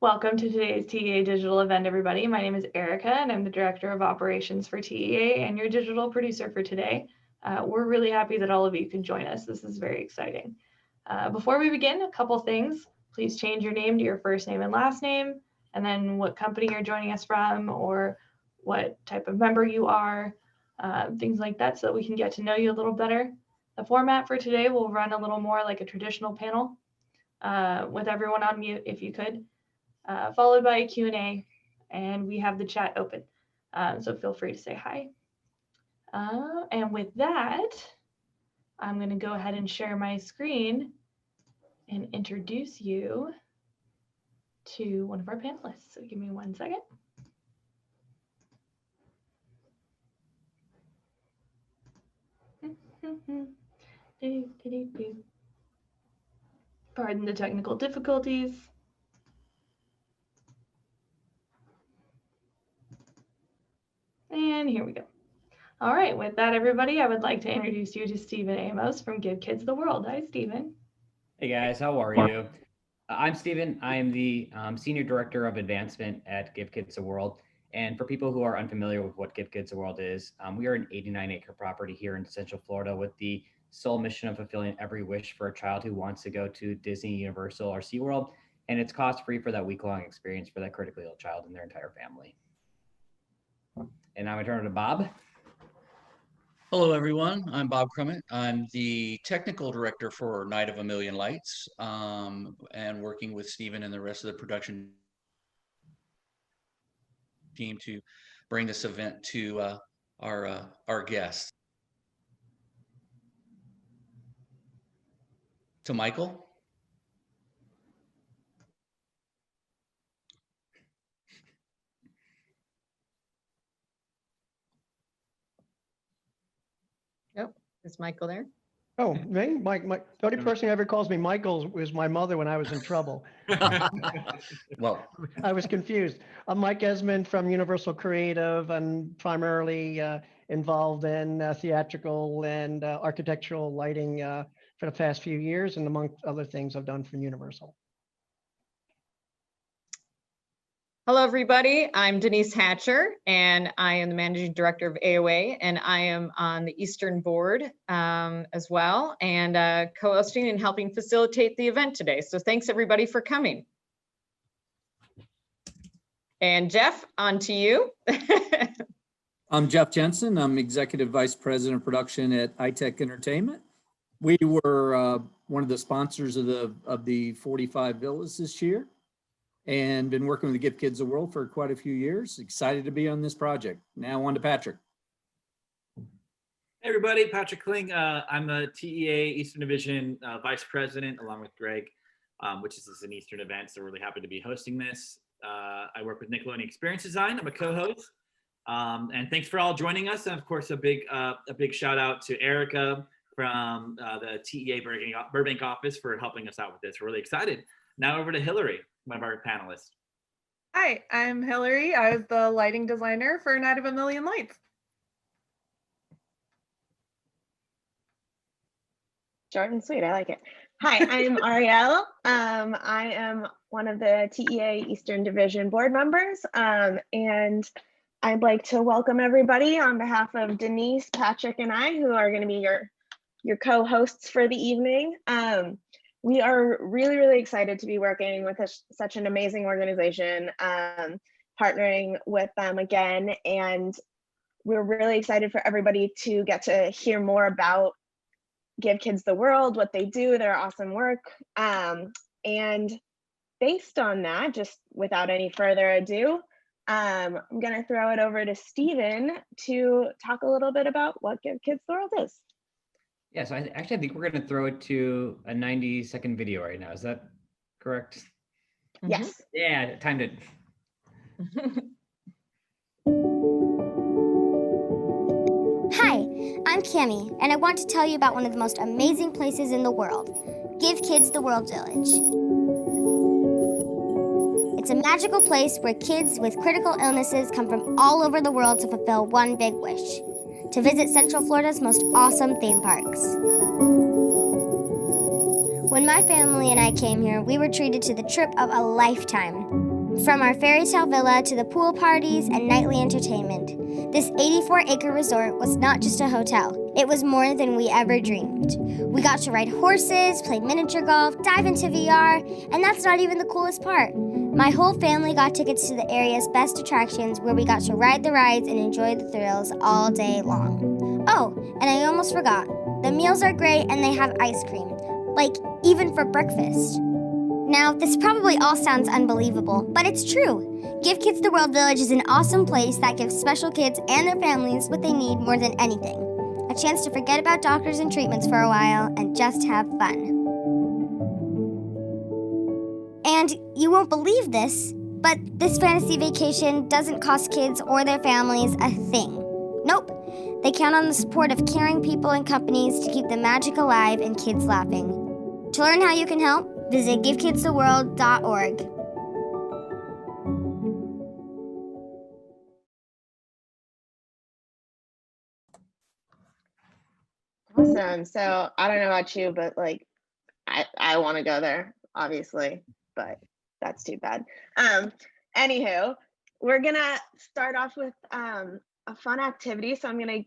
Welcome to today's TEA digital event, everybody. My name is Erica, and I'm the Director of Operations for TEA and your digital producer for today. We're really happy that all of you can join us. This is very exciting. Before we begin, a couple things. Please change your name to your first name and last name, and then what company you're joining us from or what type of member you are, things like that, so that we can get to know you a little better. The format for today will run a little more like a traditional panel with everyone on mute if you could. Followed by a Q&A, and we have the chat open. So feel free to say hi. And with that, I'm going to go ahead and share my screen and introduce you to one of our panelists. So give me 1 second. Pardon the technical difficulties. And here we go. All right, with that, everybody, I would like to introduce you to Stephen Amos from Give Kids the World. Hi, Stephen. Hey guys, how are you? I'm Stephen. I'm the Senior Director of Advancement at Give Kids the World. And for people who are unfamiliar with what Give Kids the World is, we are an 89-acre property here in Central Florida with the sole mission of fulfilling every wish for a child who wants to go to Disney, Universal, or SeaWorld. And it's cost-free for that week-long experience for that critically ill child and their entire family. And now I turn it to Bob. Hello, everyone. I'm Bob Crummett. I'm the technical director for Night of a Million Lights, and working with Stephen and the rest of the production team to bring this event to our guests. To Michael. Yep. Is Michael there? Oh, me? Mike. The only person who ever calls me Michael was my mother when I was in trouble. Well, I was confused. I'm Mike Esmond from Universal Creative and primarily involved in theatrical and architectural lighting for the past few years, and among other things I've done for Universal. Hello, everybody. I'm Denise Hatcher, and I am the Managing Director of AOA, and I am on the Eastern Board as well, and co-hosting and helping facilitate the event today. So thanks, everybody, for coming. And Jeff, on to you. I'm Jeff Jensen. I'm Executive Vice President of Production at iTech Entertainment. We were one of the sponsors of the 45 villas this year, and been working with the Give Kids the World for quite a few years. Excited to be on this project. Now on to Patrick. Hey everybody, Patrick Kling. I'm the TEA Eastern Division Vice President along with Greg, which is an Eastern event, so really happy to be hosting this. I work with Nickelodeon Experience Design. I'm a co-host. And thanks for all joining us. And of course, a big shout out to Erica from the TEA Burbank office for helping us out with this. We're really excited. Now over to Hillary, one of our panelists. Hi, I'm Hillary. I was the lighting designer for Night of a Million Lights. Short and sweet, I like it. Hi, I'm Arielle. I am one of the TEA Eastern Division board members, and I'd like to welcome everybody on behalf of Denise, Patrick, and I, who are going to be your co-hosts for the evening. We are really, really excited to be working with such an amazing organization, partnering with them again. And we're really excited for everybody to get to hear more about Give Kids the World, what they do, their awesome work. And based on that, just without any further ado, I'm going to throw it over to Stephen to talk a little bit about what Give Kids the World is. Yeah, so I think we're going to throw it to a 90-second video right now. Is that correct? Yes. Yeah, timed it. Hi, I'm Cami, and I want to tell you about one of the most amazing places in the world, Give Kids the World Village. It's a magical place where kids with critical illnesses come from all over the world to fulfill one big wish: to visit Central Florida's most awesome theme parks. When my family and I came here, we were treated to the trip of a lifetime. From our fairy tale villa to the pool parties and nightly entertainment, this 84-acre resort was not just a hotel. It was more than we ever dreamed. We got to ride horses, play miniature golf, dive into VR, and that's not even the coolest part. My whole family got tickets to the area's best attractions where we got to ride the rides and enjoy the thrills all day long. Oh, and I almost forgot. The meals are great and they have ice cream. Like, even for breakfast. Now, this probably all sounds unbelievable, but it's true. Give Kids the World Village is an awesome place that gives special kids and their families what they need more than anything. A chance to forget about doctors and treatments for a while and just have fun. And you won't believe this, but this fantasy vacation doesn't cost kids or their families a thing. Nope. They count on the support of caring people and companies to keep the magic alive and kids laughing. To learn how you can help, visit givekidstheworld.org. Awesome. So I don't know about you, but like I want to go there, obviously, but that's too bad. Anywho, we're gonna start off with a fun activity. So I'm gonna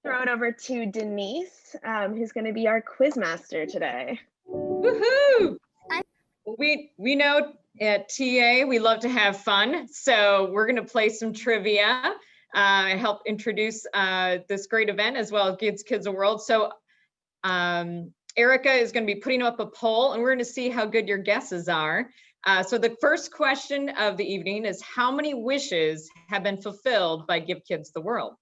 throw it over to Denise, who's gonna be our quiz master today. Woohoo! We know at TA we love to have fun, so we're going to play some trivia and help introduce this great event as well as Gives Kids a World. So Erica is going to be putting up a poll, and we're going to see how good your guesses are. So the first question of the evening is, how many wishes have been fulfilled by Give Kids the World?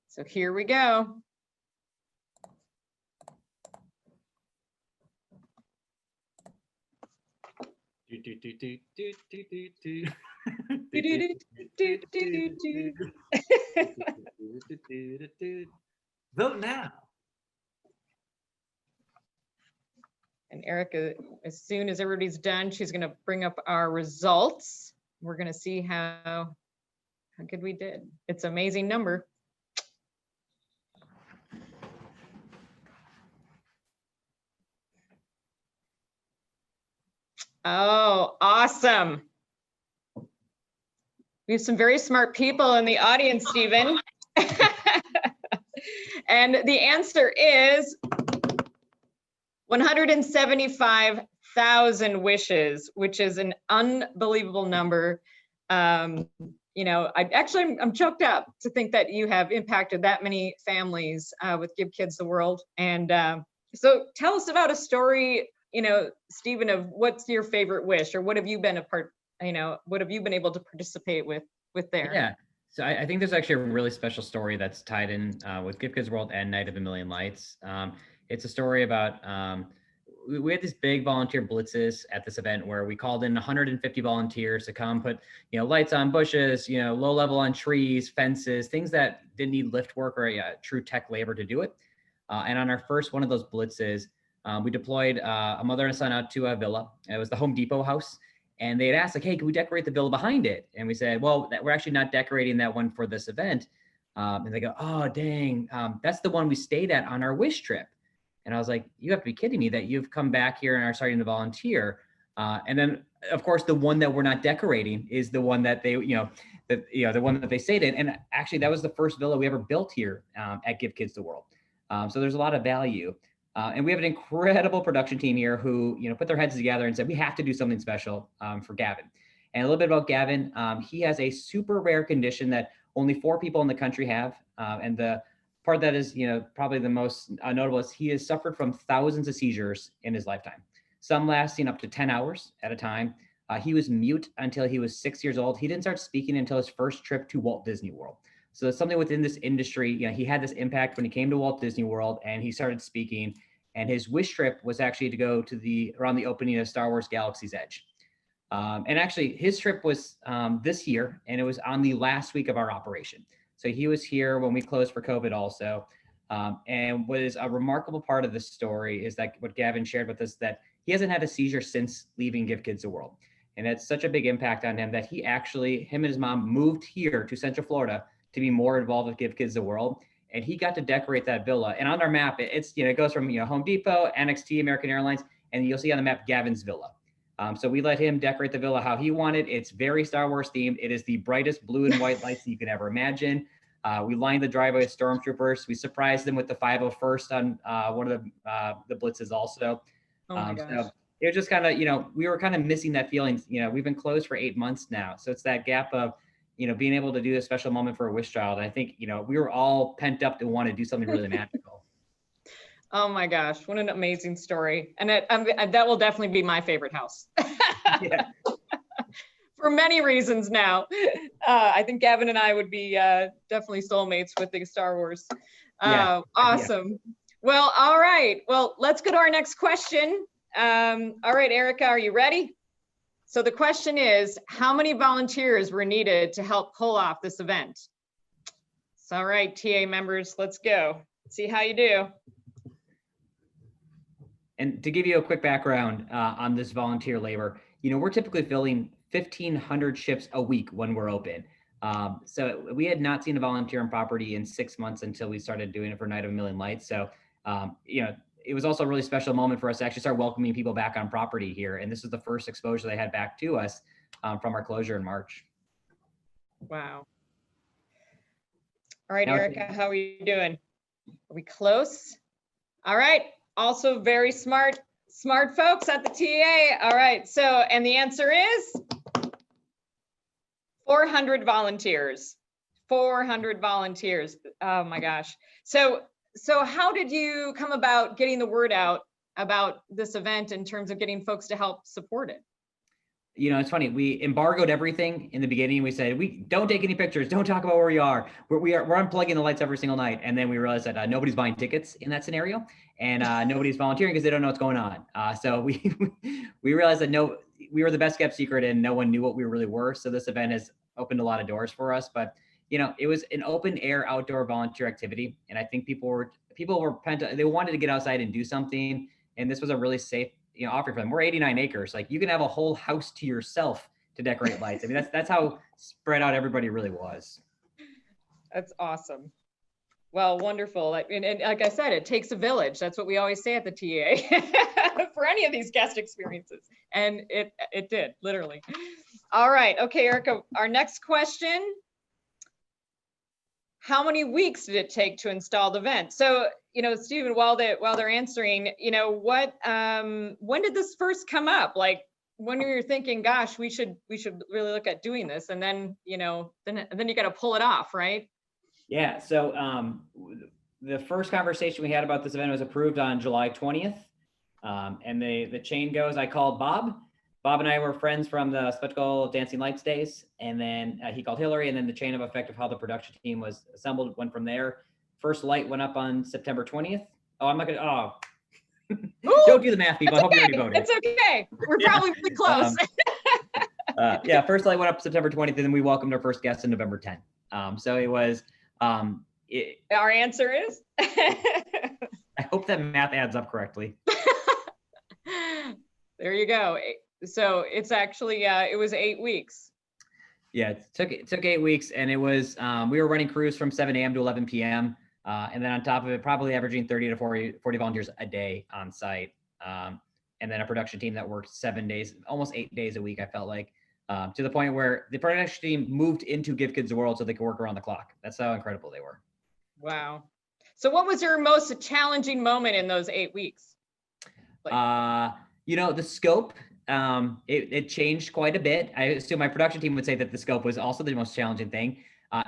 So here we go. Vote now. And Erica, as soon as everybody's done, she's going to bring up our results. We're going to see how good we did. It's an amazing number. Oh, awesome. We have some very smart people in the audience, Stephen. And the answer is 175,000 wishes, which is an unbelievable number. You know, I'm choked up to think that you have impacted that many families with Give Kids the World. And so tell us about a story, you know, Stephen, of what's your favorite wish, or what have you been what have you been able to participate with there? Yeah. So I think there's actually a really special story that's tied in with Give Kids World and Night of a Million Lights. It's a story about, we had these big volunteer blitzes at this event where we called in 150 volunteers to come put, lights on bushes, low level on trees, fences, things that didn't need lift work or true tech labor to do it. And on our first one of those blitzes, we deployed a mother and a son out to a villa. It was the Home Depot house. And they had asked, like, hey, can we decorate the villa behind it? And we said, well, we're actually not decorating that one for this event. And they go, oh, dang, that's the one we stayed at on our wish trip. And I was like, you have to be kidding me that you've come back here and are starting to volunteer. And then, of course, the one that we're not decorating is the one that they, the one that they stayed in. And actually, that was the first villa we ever built here at Give Kids the World. So there's a lot of value. And we have an incredible production team here who, put their heads together and said, we have to do something special for Gavin. And a little bit about Gavin, he has a super rare condition that only 4 people in the country have. And the part that is, probably the most notable is he has suffered from thousands of seizures in his lifetime, some lasting up to 10 hours at a time. He was mute until he was 6 years old. He didn't start speaking until his first trip to Walt Disney World. So it's something within this industry, he had this impact when he came to Walt Disney World and he started speaking. And his wish trip was actually to go to around the opening of Star Wars Galaxy's Edge. And actually his trip was this year, and it was on the last week of our operation. So he was here when we closed for COVID also. And what is a remarkable part of this story is that what Gavin shared with us, that he hasn't had a seizure since leaving Give Kids the World. And it's such a big impact on him that him and his mom moved here to Central Florida to be more involved with Give Kids the World. And he got to decorate that villa. And on our map, it's, it goes from, Home Depot, NXT, American Airlines, and you'll see on the map, Gavin's Villa. So we let him decorate the villa how he wanted. It's very Star Wars themed. It is the brightest blue and white lights you could ever imagine. We lined the driveway with stormtroopers. We surprised them with the 501st on one of the blitzes also. Oh my gosh. So it was just kind of, we were kind of missing that feeling. We've been closed for 8 months now. So it's that gap of, being able to do a special moment for a wish child. And I think, we were all pent up to want to do something really magical. Oh my gosh, what an amazing story. And that will definitely be my favorite house. Yeah. For many reasons now. I think Gavin and I would be definitely soulmates with the Star Wars. Awesome. Yeah. Well, all right. Well, let's go to our next question. All right, Erica, are you ready? So the question is, how many volunteers were needed to help pull off this event? So, all right, TA members, let's go. See how you do. And to give you a quick background on this volunteer labor, we're typically filling 1,500 shifts a week when we're open. So we had not seen a volunteer on property in 6 months until we started doing it for Night of a Million Lights. So, it was also a really special moment for us to actually start welcoming people back on property here. And this is the first exposure they had back to us from our closure in March. Wow. All right, now, Erica, how are you doing? Are we close? All right. Also very smart folks at the TA. All right, so, and the answer is 400 volunteers. 400 volunteers. Oh my gosh. So how did you come about getting the word out about this event in terms of getting folks to help support it? It's funny. We embargoed everything in the beginning. We said, we don't take any pictures. Don't talk about where we are. We're unplugging the lights every single night. And then we realized that nobody's buying tickets in that scenario, and nobody's volunteering because they don't know what's going on. So we realized that we were the best kept secret and no one knew what we really were. So this event has opened a lot of doors for us. But it was an open air outdoor volunteer activity, and I think people were they wanted to get outside and do something, and this was a really safe offering for them. We're 89 acres. Like, you can have a whole house to yourself to decorate lights. I mean, that's how spread out everybody really was. That's awesome. Well, wonderful. And like I said, it takes a village. That's what we always say at the TA for any of these guest experiences. And it did, literally. All right. Okay, Erica, our next question. How many weeks did it take to install the vent? So, Stephen, while they're answering, when did this first come up? Like, when you were thinking, gosh, we should really look at doing this, and then then you got to pull it off, right? Yeah. So the first conversation we had about this event was approved on July 20th, and the chain goes. I called Bob. Bob and I were friends from the Spectacle Dancing Lights days, and then he called Hillary, and then the chain of effect of how the production team was assembled went from there. First light went up on September 20th. Oh, I'm not gonna. Don't do the math, people. I hope you already voted. It's okay. We're probably pretty close. Yeah, first light went up September 20th, and then we welcomed our first guest on November 10th. So it was. Our answer is. I hope that math adds up correctly. There you go. So it's actually it was 8 weeks. Yeah, it took 8 weeks, and it was we were running crews from 7 a.m. to 11 p.m. And then on top of it, probably averaging 30 to 40 volunteers a day on site. And then a production team that worked 7 days, almost 8 days a week, I felt like, to the point where the production team moved into Give Kids the World so they could work around the clock. That's how incredible they were. Wow. So what was your most challenging moment in those 8 weeks? The scope, it changed quite a bit. I assume my production team would say that the scope was also the most challenging thing.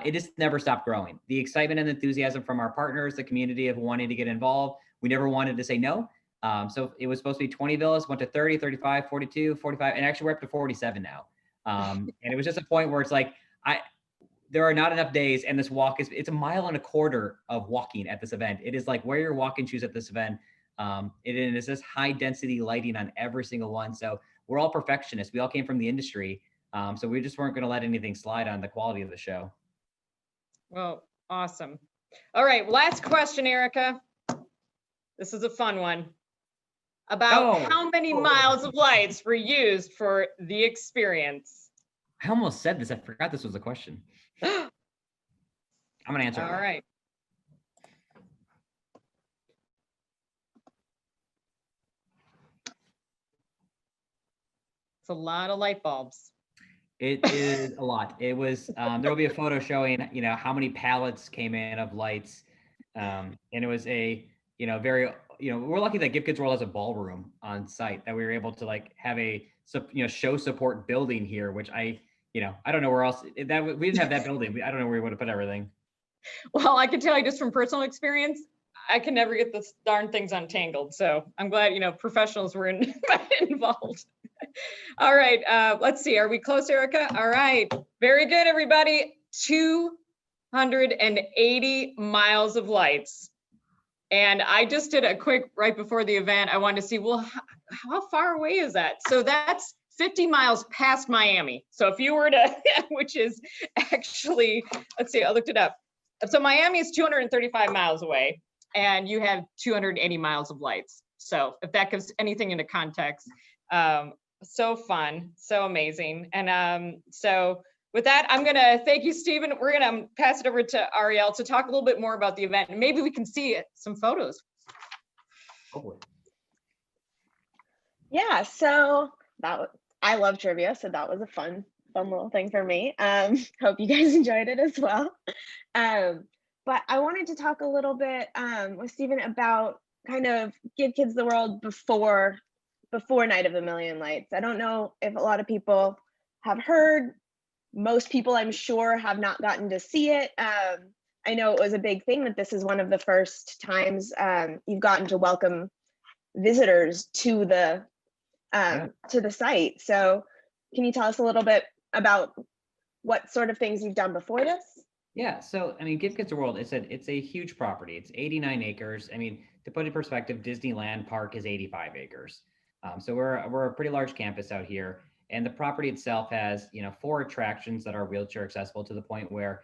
It just never stopped growing. The excitement and enthusiasm from our partners, the community of wanting to get involved. We never wanted to say no. So it was supposed to be 20 villas, went to 30, 35, 42, 45, and actually we're up to 47 now. And it was just a point where it's like, there are not enough days, and this walk it's 1.25 miles of walking at this event. It is like, wear your walking shoes at this event. It is this high density lighting on every single one. So we're all perfectionists. We all came from the industry. So we just weren't going to let anything slide on the quality of the show. Well, awesome. All right, last question, Erica. This is a fun one. About how many miles of lights were used for the experience? I almost said this. I forgot this was a question. I'm going to answer. All right. a lot of light bulbs. It is a lot. It was, there will be a photo showing, how many pallets came in of lights. And it was a, very, we're lucky that Gift Kids World has a ballroom on site that we were able to like have a, show support building here, which I don't know where else we didn't have that building. I don't know where we would have put everything. Well, I can tell you just from personal experience, I can never get the darn things untangled. So I'm glad, professionals were involved. All right, let's see. Are we close, Erica? All right, very good, everybody. 280 miles of lights. And I just did a quick, right before the event, I wanted to see, well, how far away is that? So that's 50 miles past Miami. So if you were to, which is actually, let's see, I looked it up. So Miami is 235 miles away and you have 280 miles of lights. So if that gives anything into context, so fun, so amazing. And so with that, I'm gonna thank you, Stephen. We're gonna pass it over to Ariel to talk a little bit more about the event and maybe we can see some photos. Hopefully. Yeah, so I love trivia, so that was a fun little thing for me. Hope you guys enjoyed it as well. But I wanted to talk a little bit with Stephen about kind of Give Kids the World before Night of a Million Lights. I don't know if a lot of people have heard. Most people, I'm sure, have not gotten to see it. I know it was a big thing that this is one of the first times you've gotten to welcome visitors to the site. So can you tell us a little bit about what sort of things you've done before this? Yeah, so I mean, Give Kids the World, it's a huge property. It's 89 acres. I mean, to put it in perspective, Disneyland Park is 85 acres. So we're a pretty large campus out here. And the property itself has, 4 attractions that are wheelchair accessible to the point where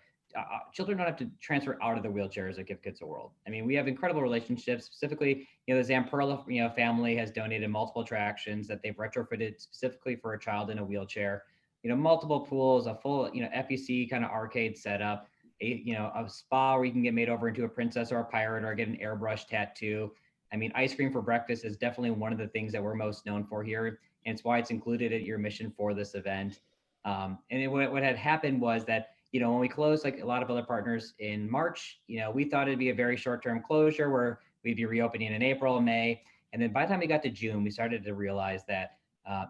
children don't have to transfer out of their wheelchairs at Give Kids the World. I mean, we have incredible relationships. Specifically, the Zamperla, family has donated multiple attractions that they've retrofitted specifically for a child in a wheelchair. Multiple pools, a full, FEC kind of arcade setup, a spa where you can get made over into a princess or a pirate or get an airbrush tattoo. I mean, ice cream for breakfast is definitely one of the things that we're most known for here. And it's why it's included at your mission for this event. What had happened was that, when we closed, like a lot of other partners in March, we thought it'd be a very short-term closure where we'd be reopening in April, May. And then by the time we got to June, we started to realize that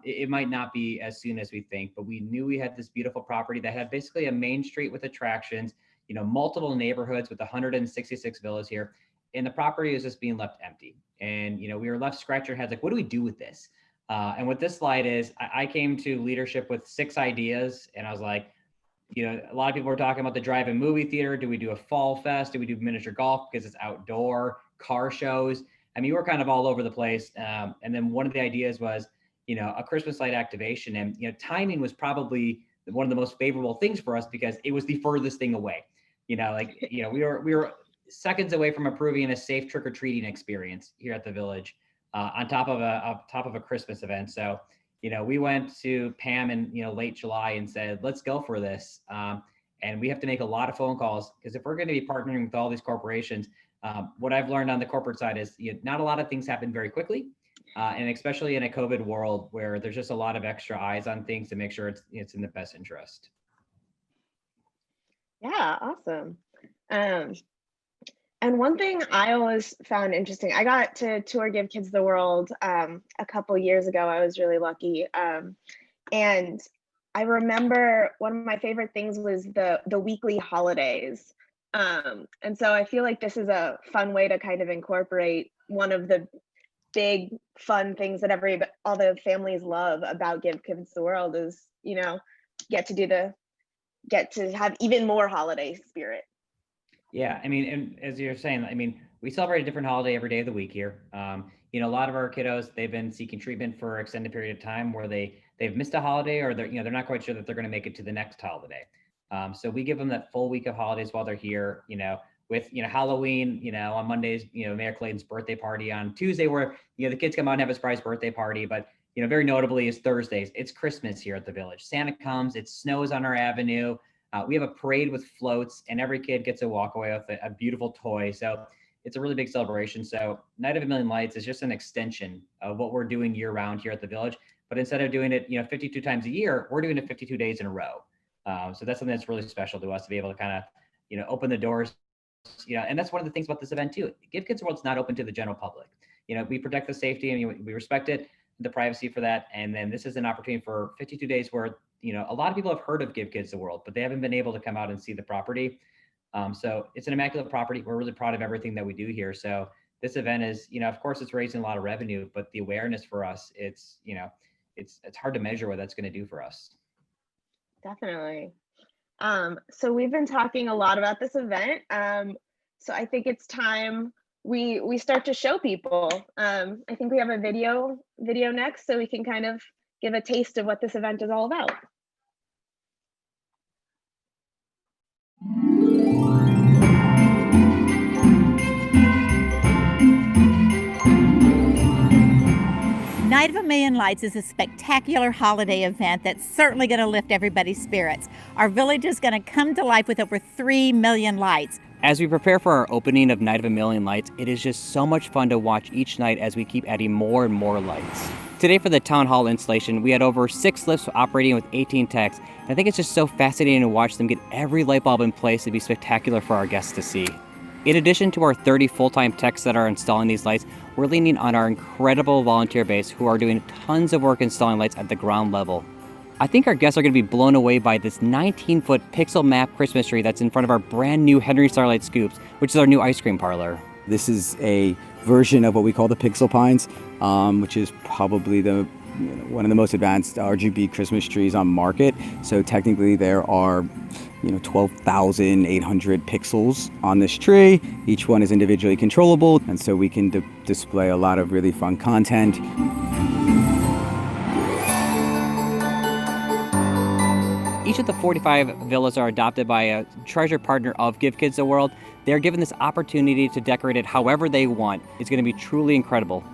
it might not be as soon as we think, but we knew we had this beautiful property that had basically a main street with attractions, multiple neighborhoods with 166 villas here. And the property is just being left empty. And, we were left scratching our heads like, what do we do with this? And what this slide is, I came to leadership with 6 ideas and I was like, a lot of people were talking about the drive-in movie theater. Do we do a fall fest? Do we do miniature golf because it's outdoor, car shows? I mean, we're kind of all over the place. And then one of the ideas was, a Christmas light activation. And, timing was probably one of the most favorable things for us because it was the furthest thing away. We were seconds away from approving a safe trick-or-treating experience here at the Village on top of a Christmas event. So, we went to Pam in, late July and said, let's go for this. And we have to make a lot of phone calls because if we're going to be partnering with all these corporations, what I've learned on the corporate side is not a lot of things happen very quickly. And especially in a COVID world where there's just a lot of extra eyes on things to make sure it's in the best interest. Yeah, awesome. And one thing I always found interesting, I got to tour Give Kids the World a couple years ago. I was really lucky. And I remember one of my favorite things was the weekly holidays. And so I feel like this is a fun way to kind of incorporate one of the big fun things that all the families love about Give Kids the World is, get to have even more holiday spirit. Yeah, I mean, and as you're saying, I mean, we celebrate a different holiday every day of the week here. A lot of our kiddos, they've been seeking treatment for an extended period of time where they've missed a holiday or they're not quite sure that they're going to make it to the next holiday. So we give them that full week of holidays while they're here, with, Halloween, on Mondays, Mayor Clayton's birthday party on Tuesday where, the kids come out and have a surprise birthday party. But, very notably is Thursdays. It's Christmas here at the Village. Santa comes, it snows on our avenue. We have a parade with floats and every kid gets to walk away with a beautiful toy. So it's a really big celebration. So Night of a Million Lights is just an extension of what we're doing year round here at the Village, but instead of doing it, 52 times a year, we're doing it 52 days in a row. So that's something that's really special to us to be able to kind of, open the doors. And that's one of the things about this event too. Give Kids World's not open to the general public. We protect the safety and we respect it, the privacy for that. And then this is an opportunity for 52 days where, a lot of people have heard of Give Kids the World, but they haven't been able to come out and see the property. So it's an immaculate property. We're really proud of everything that we do here. So this event is, of course, it's raising a lot of revenue, but the awareness for us, it's hard to measure what that's going to do for us. Definitely. So we've been talking a lot about this event. So I think it's time we start to show people. I think we have a video next, so we can kind of give a taste of what this event is all about. Night of a Million Lights is a spectacular holiday event that's certainly going to lift everybody's spirits. Our village is going to come to life with over 3 million lights. As we prepare for our opening of Night of a Million Lights, it is just so much fun to watch each night as we keep adding more and more lights. Today for the Town Hall installation, we had over 6 lifts operating with 18 techs. And I think it's just so fascinating to watch them get every light bulb in place to be spectacular for our guests to see. In addition to our 30 full-time techs that are installing these lights, we're leaning on our incredible volunteer base who are doing tons of work installing lights at the ground level. I think our guests are going to be blown away by this 19-foot pixel map Christmas tree that's in front of our brand new Henry Starlight Scoops, which is our new ice cream parlor. This is a version of what we call the Pixel Pines, which is probably one of the most advanced RGB Christmas trees on market. So technically there are 12,800 pixels on this tree. Each one is individually controllable, and so we can display a lot of really fun content. Each of the 45 villas are adopted by a treasure partner of Give Kids the World. They're given this opportunity to decorate it however they want. It's going to be truly incredible.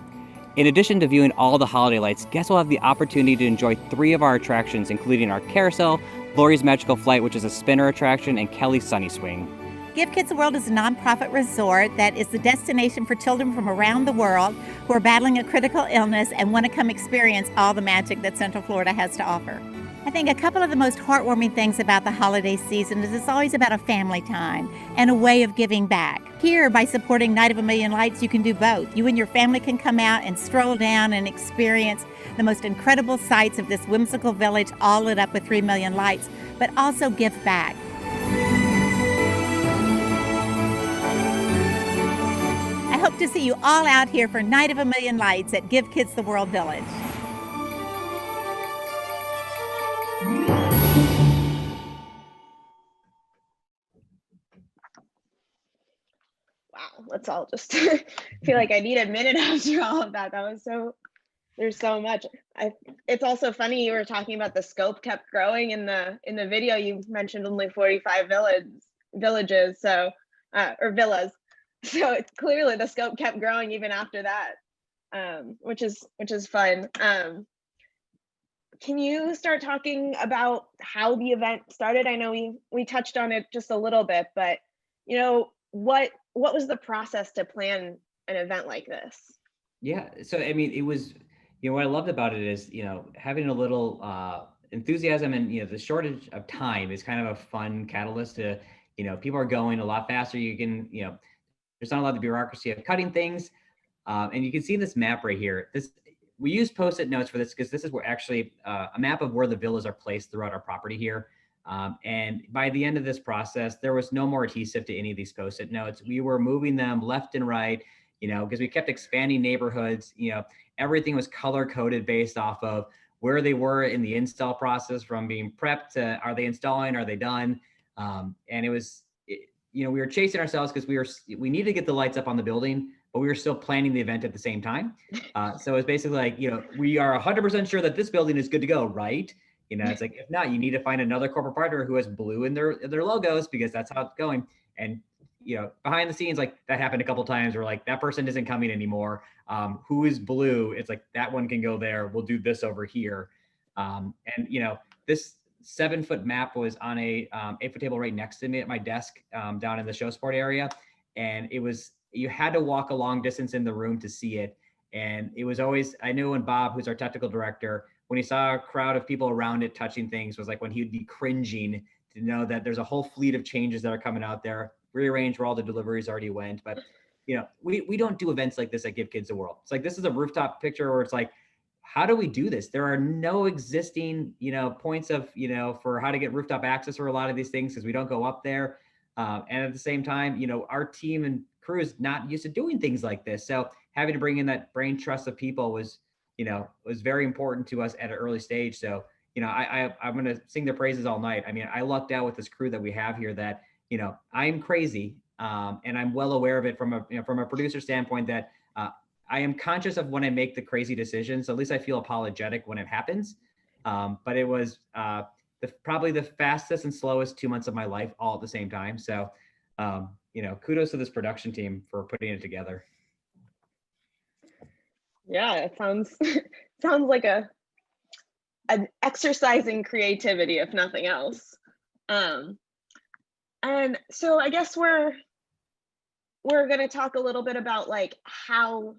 In addition to viewing all the holiday lights, guests will have the opportunity to enjoy 3 of our attractions, including our carousel, Lori's Magical Flight, which is a spinner attraction, and Kelly's Sunny Swing. Give Kids the World is a nonprofit resort that is the destination for children from around the world who are battling a critical illness and want to come experience all the magic that Central Florida has to offer. I think a couple of the most heartwarming things about the holiday season is it's always about a family time and a way of giving back. Here, by supporting Night of a Million Lights, you can do both. You and your family can come out and stroll down and experience the most incredible sights of this whimsical village, all lit up with 3 million lights, but also give back. I hope to see you all out here for Night of a Million Lights at Give Kids the World Village. Wow, let's all just feel like I need a minute after all of that. That was there's so much. It's also funny you were talking about the scope kept growing in the video. You mentioned only 45 villages, so or villas. So it's clearly the scope kept growing even after that, which is fun. Can you start talking about how the event started? I know we touched on it just a little bit, but what was the process to plan an event like this? Yeah, so I mean, it was, what I loved about it is, having a little enthusiasm and, the shortage of time is kind of a fun catalyst to, people are going a lot faster. You can, there's not a lot of bureaucracy of cutting things. And you can see this map right here. We use Post-it notes for this because this is where actually a map of where the villas are placed throughout our property here. And by the end of this process, there was no more adhesive to any of these Post-it notes. We were moving them left and right, because we kept expanding neighborhoods. Everything was color coded based off of where they were in the install process, from being prepped to are they installing, are they done? And it was, we were chasing ourselves because we needed to get the lights up on the building, but we were still planning the event at the same time. So it's basically like, we are 100% sure that this building is good to go, right? It's like, if not, you need to find another corporate partner who has blue in their logos, because that's how it's going. And, behind the scenes, like that happened a couple of times where like that person isn't coming anymore. Who is blue? It's like, that one can go there. We'll do this over here. And, this 7-foot map was on a 8-foot table right next to me at my desk down in the show sport area. And you had to walk a long distance in the room to see it. And it was always, I knew when Bob, who's our technical director, when he saw a crowd of people around it touching things was like when he would be cringing to know that there's a whole fleet of changes that are coming out there, rearrange where all the deliveries already went. But, we don't do events like this at Give Kids the World. It's like, this is a rooftop picture where it's like, how do we do this? There are no existing, points of, for how to get rooftop access for a lot of these things because we don't go up there. And at the same time, our team and crew is not used to doing things like this. So having to bring in that brain trust of people was very important to us at an early stage. So, I'm going to sing their praises all night. I mean, I lucked out with this crew that we have here that, I'm crazy. And I'm well aware of it from a producer standpoint that I am conscious of when I make the crazy decisions. So at least I feel apologetic when it happens. But it was probably the fastest and slowest 2 months of my life all at the same time. So, kudos to this production team for putting it together. Yeah, it sounds like an exercise in creativity, if nothing else. And so I guess we're going to talk a little bit about like how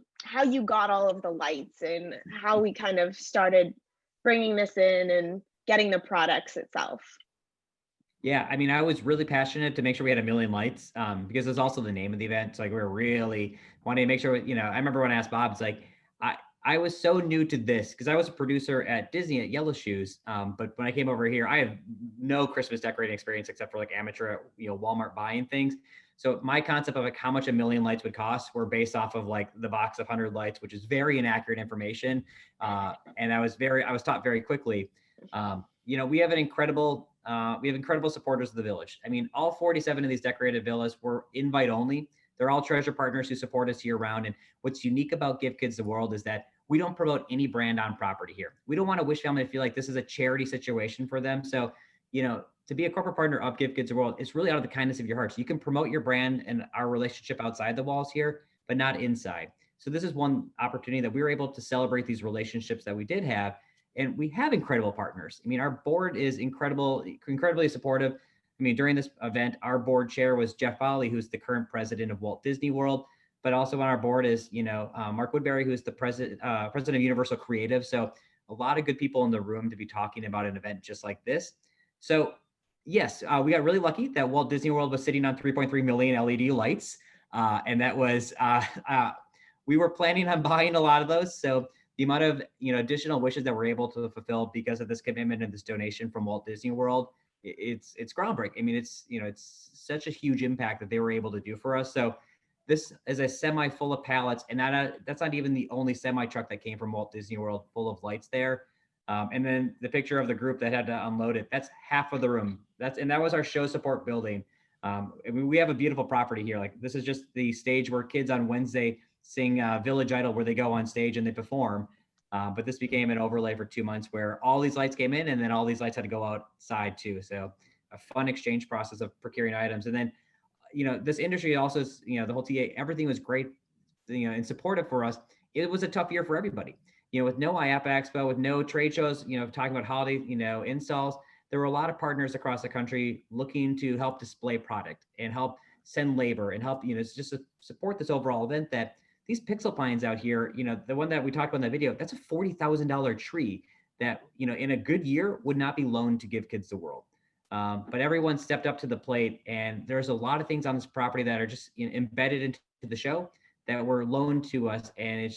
you got all of the lights and how we kind of started bringing this in and getting the products itself. Yeah, I mean, I was really passionate to make sure we had 1 million lights because it's also the name of the event. So like we were really wanting to make sure, I remember when I asked Bob, it's like, I was so new to this because I was a producer at Disney at Yellow Shoes. But when I came over here, I have no Christmas decorating experience except for like amateur at Walmart buying things. So my concept of like how much 1 million lights would cost were based off of like the box of 100 lights, which is very inaccurate information. And I was taught very quickly. We have incredible supporters of the village. I mean, all 47 of these decorated villas were invite only. They're all treasure partners who support us year round. And what's unique about Give Kids the World is that we don't promote any brand on property here. We don't want to wish family to feel like this is a charity situation for them. So, to be a corporate partner of Give Kids the World, it's really out of the kindness of your heart. So you can promote your brand and our relationship outside the walls here, but not inside. So this is one opportunity that we were able to celebrate these relationships that we did have. And we have incredible partners. I mean, our board is incredibly supportive. I mean, during this event, our board chair was Jeff Foley, who's the current president of Walt Disney World. But also on our board is, Mark Woodbury, who's the president of Universal Creative. So a lot of good people in the room to be talking about an event just like this. So yes, we got really lucky that Walt Disney World was sitting on 3.3 million LED lights. And that was, we were planning on buying a lot of those. So the amount of, additional wishes that we're able to fulfill because of this commitment and this donation from Walt Disney World, it's groundbreaking. I mean, it's such a huge impact that they were able to do for us. So this is a semi full of pallets, and that's not even the only semi truck that came from Walt Disney World full of lights there. And then the picture of the group that had to unload it, that's half of the room. That was our show support building. I mean, we have a beautiful property here. Like this is just the stage where kids on Wednesday sing Village Idol, where they go on stage and they perform. But this became an overlay for 2 months where all these lights came in and then all these lights had to go outside too. So a fun exchange process of procuring items. And then, this industry also, the whole TA, everything was great, and supportive for us. It was a tough year for everybody, with no IAPA Expo, with no trade shows, talking about holiday, installs. There were a lot of partners across the country looking to help display product and help send labor and help, just to support this overall event that these pixel pines out here, the one that we talked about in that video, that's a $40,000 tree that, in a good year would not be loaned to Give Kids the World. But everyone stepped up to the plate, and there's a lot of things on this property that are just embedded into the show that were loaned to us. And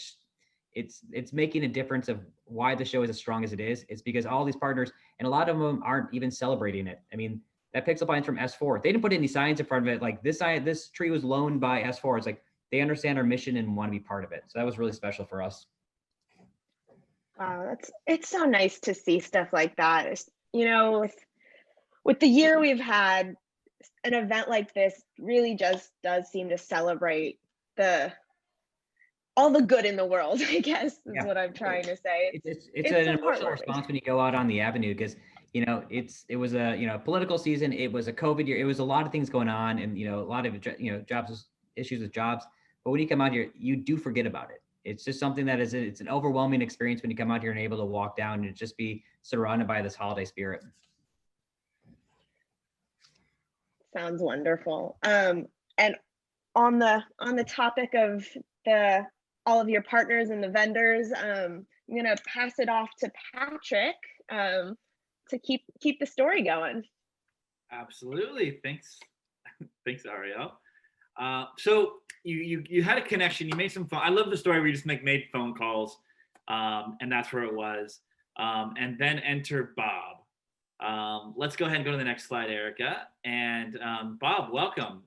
it's making a difference of why the show is as strong as it is. It's because all these partners, and a lot of them aren't even celebrating it. I mean, that pixel pine's from S4. They didn't put any signs in front of it. Like this tree was loaned by S4. It's like, they understand our mission and want to be part of it. So that was really special for us. Wow, it's so nice to see stuff like that. With the year we've had, an event like this really just does seem to celebrate all the good in the world, I guess, is what I'm trying to say. It's an emotional response when you go out on the avenue because, it was a political season. It was a COVID year. It was a lot of things going on and, a lot of, issues with jobs. But when you come out here, you do forget about it. It's just something that it's an overwhelming experience when you come out here and able to walk down and just be surrounded by this holiday spirit. Sounds wonderful. And on the topic of all of your partners and the vendors, I'm gonna pass it off to Patrick to keep the story going. Absolutely. Thanks. Thanks, Ariel. So you had a connection. You made some phone. I love the story where you just made phone calls, and that's where it was. And then enter Bob. Let's go ahead and go to the next slide, Erica. And Bob, welcome.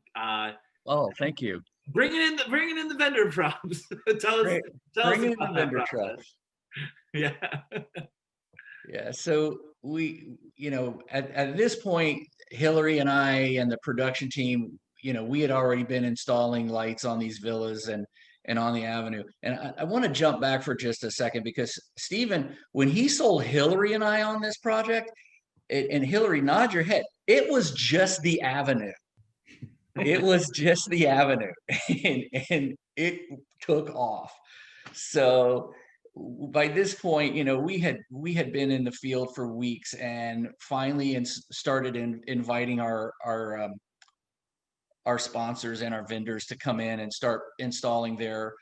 Oh, thank you. Bringing in the vendor props. tell us Bringing in about the that vendor process. trucks. Yeah. Yeah, so we, at this point, Hillary and I and the production team, we had already been installing lights on these villas and on the avenue. And I want to jump back for just a second because Stephen, when he sold Hillary and I on this project, and Hillary, nod your head, it was just the avenue. It was just the avenue, and it took off. So by this point, we had been in the field for weeks, and finally started inviting our sponsors and our vendors to come in and start installing their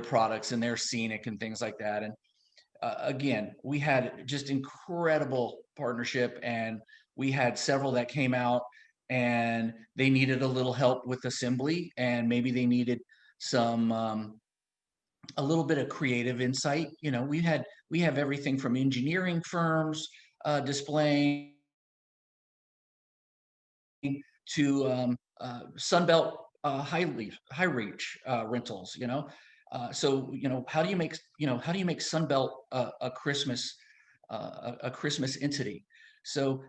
products and their scenic and things like that. And again, we had just incredible partnership, and we had several that came out and they needed a little help with assembly, and maybe they needed some a little bit of creative insight. We have everything from engineering firms displaying to Sunbelt high reach rentals. So how do you make Sunbelt a Christmas entity? So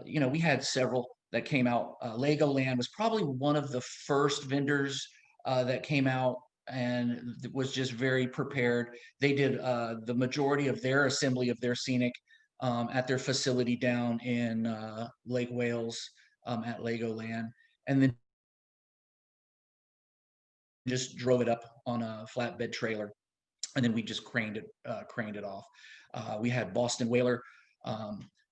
we had several that came out. Legoland was probably one of the first vendors that came out and was just very prepared. They did the majority of their assembly of their scenic at their facility down in Lake Wales at Legoland, and then just drove it up on a flatbed trailer, and then we just craned it off. We had Boston Whaler.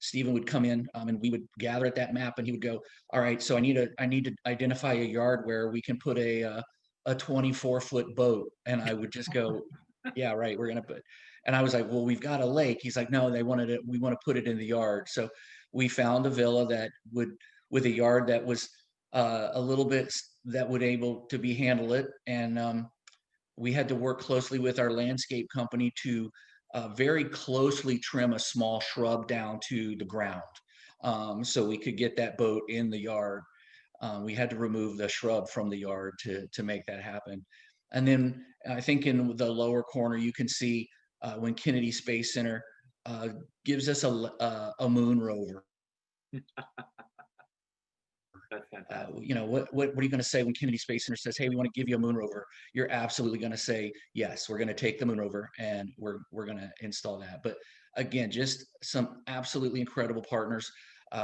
Stephen would come in and we would gather at that map, and he would go, all right, so I need to identify a yard where we can put a 24-foot boat. And I would just go, yeah, right, we're gonna put. And I was like, well, we've got a lake. He's like, no, we want to put it in the yard. So we found a villa that with a yard that was a little bit that would able to handle it. And we had to work closely with our landscape company to very closely trim a small shrub down to the ground so we could get that boat in the yard. We had to remove the shrub from the yard to make that happen. And then I think in the lower corner, you can see when Kennedy Space Center gives us a moon rover. That's fantastic. What are you going to say when Kennedy Space Center says, hey, we want to give you a moon rover? You're absolutely going to say, yes, we're going to take the moon rover and we're going to install that. But again, just some absolutely incredible partners.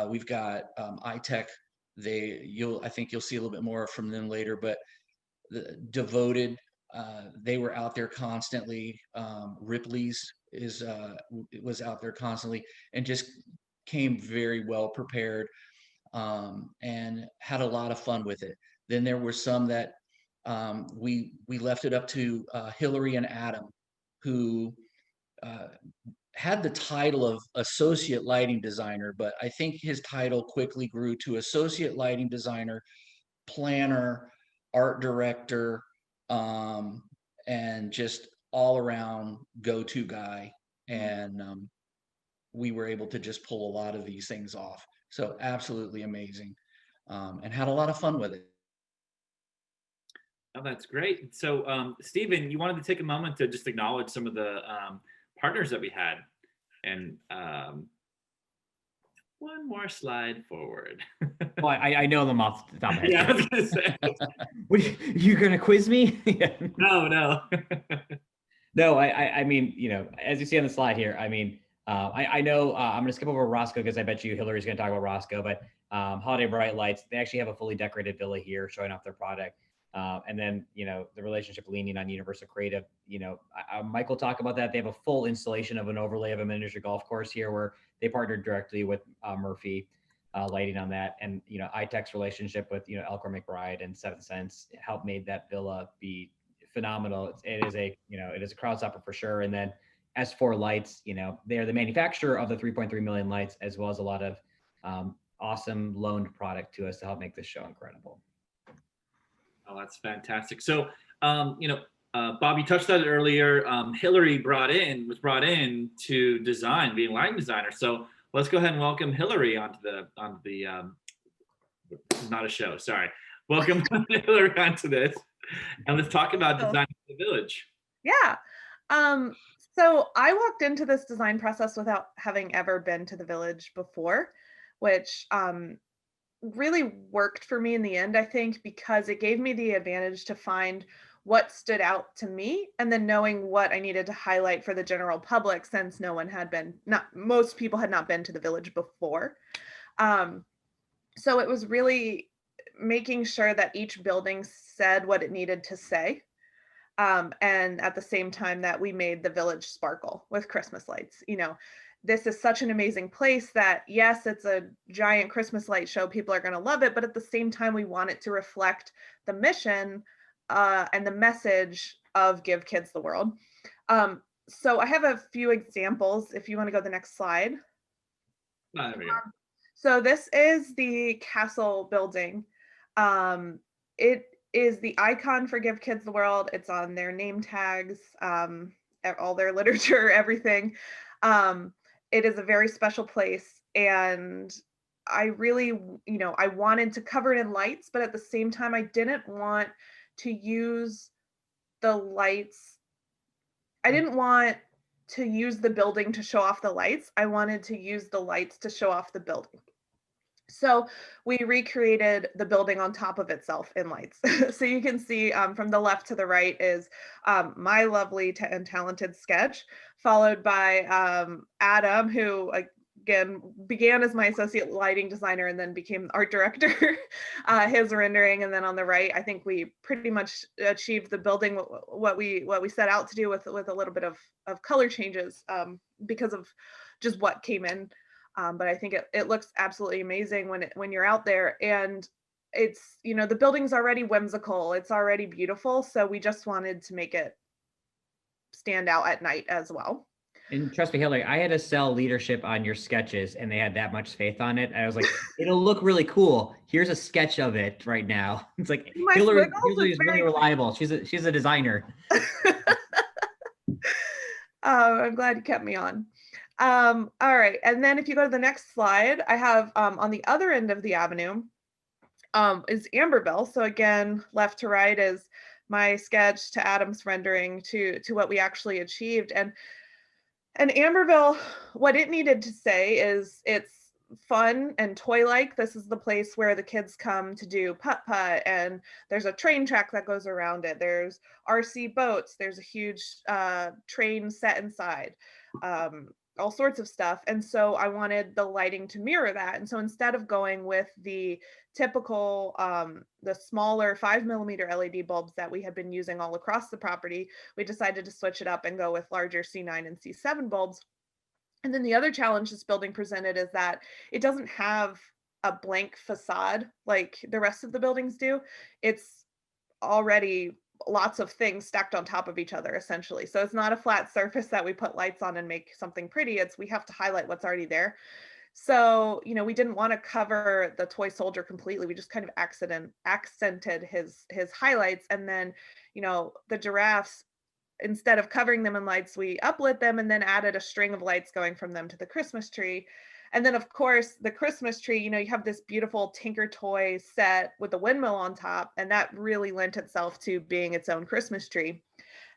We've got iTech. I think you'll see a little bit more from them later, but devoted, they were out there constantly. Ripley's was out there constantly and just came very well prepared. And had a lot of fun with it. Then there were some that we left it up to Hillary and Adam, who had the title of associate lighting designer, but I think his title quickly grew to associate lighting designer, planner, art director, and just all around go-to guy. And we were able to just pull a lot of these things off. So absolutely amazing, and had a lot of fun with it. Oh, that's great. So, Stephen, you wanted to take a moment to just acknowledge some of the partners that we had. And one more slide forward. Well, I know them off the top of my head. Yeah, I was going to say. You're going to quiz me? No. No, I mean, as you see on the slide here, I mean, I know I'm going to skip over Roscoe because I bet you Hillary's going to talk about Roscoe, but Holiday Bright Lights, they actually have a fully decorated villa here showing off their product. And then, the relationship leaning on Universal Creative, Mike will talk about that. They have a full installation of an overlay of a miniature golf course here where they partnered directly with Murphy lighting on that. And, iTech's relationship with, Elcor McBride and Seventh Sense helped made that villa be phenomenal. It is a crowd stopper for sure. And then S4 lights, they're the manufacturer of the 3.3 million lights, as well as a lot of awesome loaned product to us to help make this show incredible. Oh, that's fantastic. So, Bob, you touched on it earlier. Hillary was brought in to design, being lighting designer. So let's go ahead and welcome Hillary onto the this is not a show, sorry. Welcome Hillary onto this, and let's talk about designing the village. Yeah. So I walked into this design process without having ever been to the village before, which really worked for me in the end, I think, because it gave me the advantage to find what stood out to me, and then knowing what I needed to highlight for the general public, since most people had not been to the village before. So it was really making sure that each building said what it needed to say. And at the same time that we made the village sparkle with Christmas lights. This is such an amazing place that, yes, it's a giant Christmas light show. People are going to love it. But at the same time, we want it to reflect the mission and the message of Give Kids the World. So I have a few examples if you want to go to the next slide. There we go. So this is the castle building. It is the icon for Give Kids the World. It's on their name tags, all their literature, everything. It is a very special place, and I really, I wanted to cover it in lights, but at the same time, I didn't want to use the lights. I didn't want to use the building to show off the lights. I wanted to use the lights to show off the building. So we recreated the building on top of itself in lights. So you can see from the left to the right is my lovely and talented sketch, followed by Adam, who again began as my associate lighting designer and then became art director, his rendering. And then on the right, I think we pretty much achieved the building what we set out to do with a little bit of color changes because of just what came in. But I think it looks absolutely amazing when you're out there, and it's, the building's already whimsical. It's already beautiful. So we just wanted to make it stand out at night as well. And trust me, Hillary, I had to sell leadership on your sketches, and they had that much faith on it. I was like, it'll look really cool. Here's a sketch of it right now. It's like, Hillary is really reliable. She's a designer. I'm glad you kept me on. All right, and then if you go to the next slide, I have on the other end of the avenue is Amberville. So again, left to right is my sketch to Adam's rendering to what we actually achieved. And Amberville, what it needed to say is it's fun and toy-like. This is the place where the kids come to do putt-putt, and there's a train track that goes around it. There's RC boats. There's a huge train set inside. All sorts of stuff. And so I wanted the lighting to mirror that. And so instead of going with the typical, the smaller 5mm LED bulbs that we had been using all across the property, we decided to switch it up and go with larger C9 and C7 bulbs. And then the other challenge this building presented is that it doesn't have a blank facade like the rest of the buildings do. It's already lots of things stacked on top of each other, essentially. So it's not a flat surface that we put lights on and make something pretty. We have to highlight what's already there. So, we didn't want to cover the toy soldier completely. We just kind of accented his highlights. And then, the giraffes, instead of covering them in lights, we uplit them and then added a string of lights going from them to the Christmas tree. And then, of course, the Christmas tree, you have this beautiful Tinker toy set with a windmill on top, and that really lent itself to being its own Christmas tree.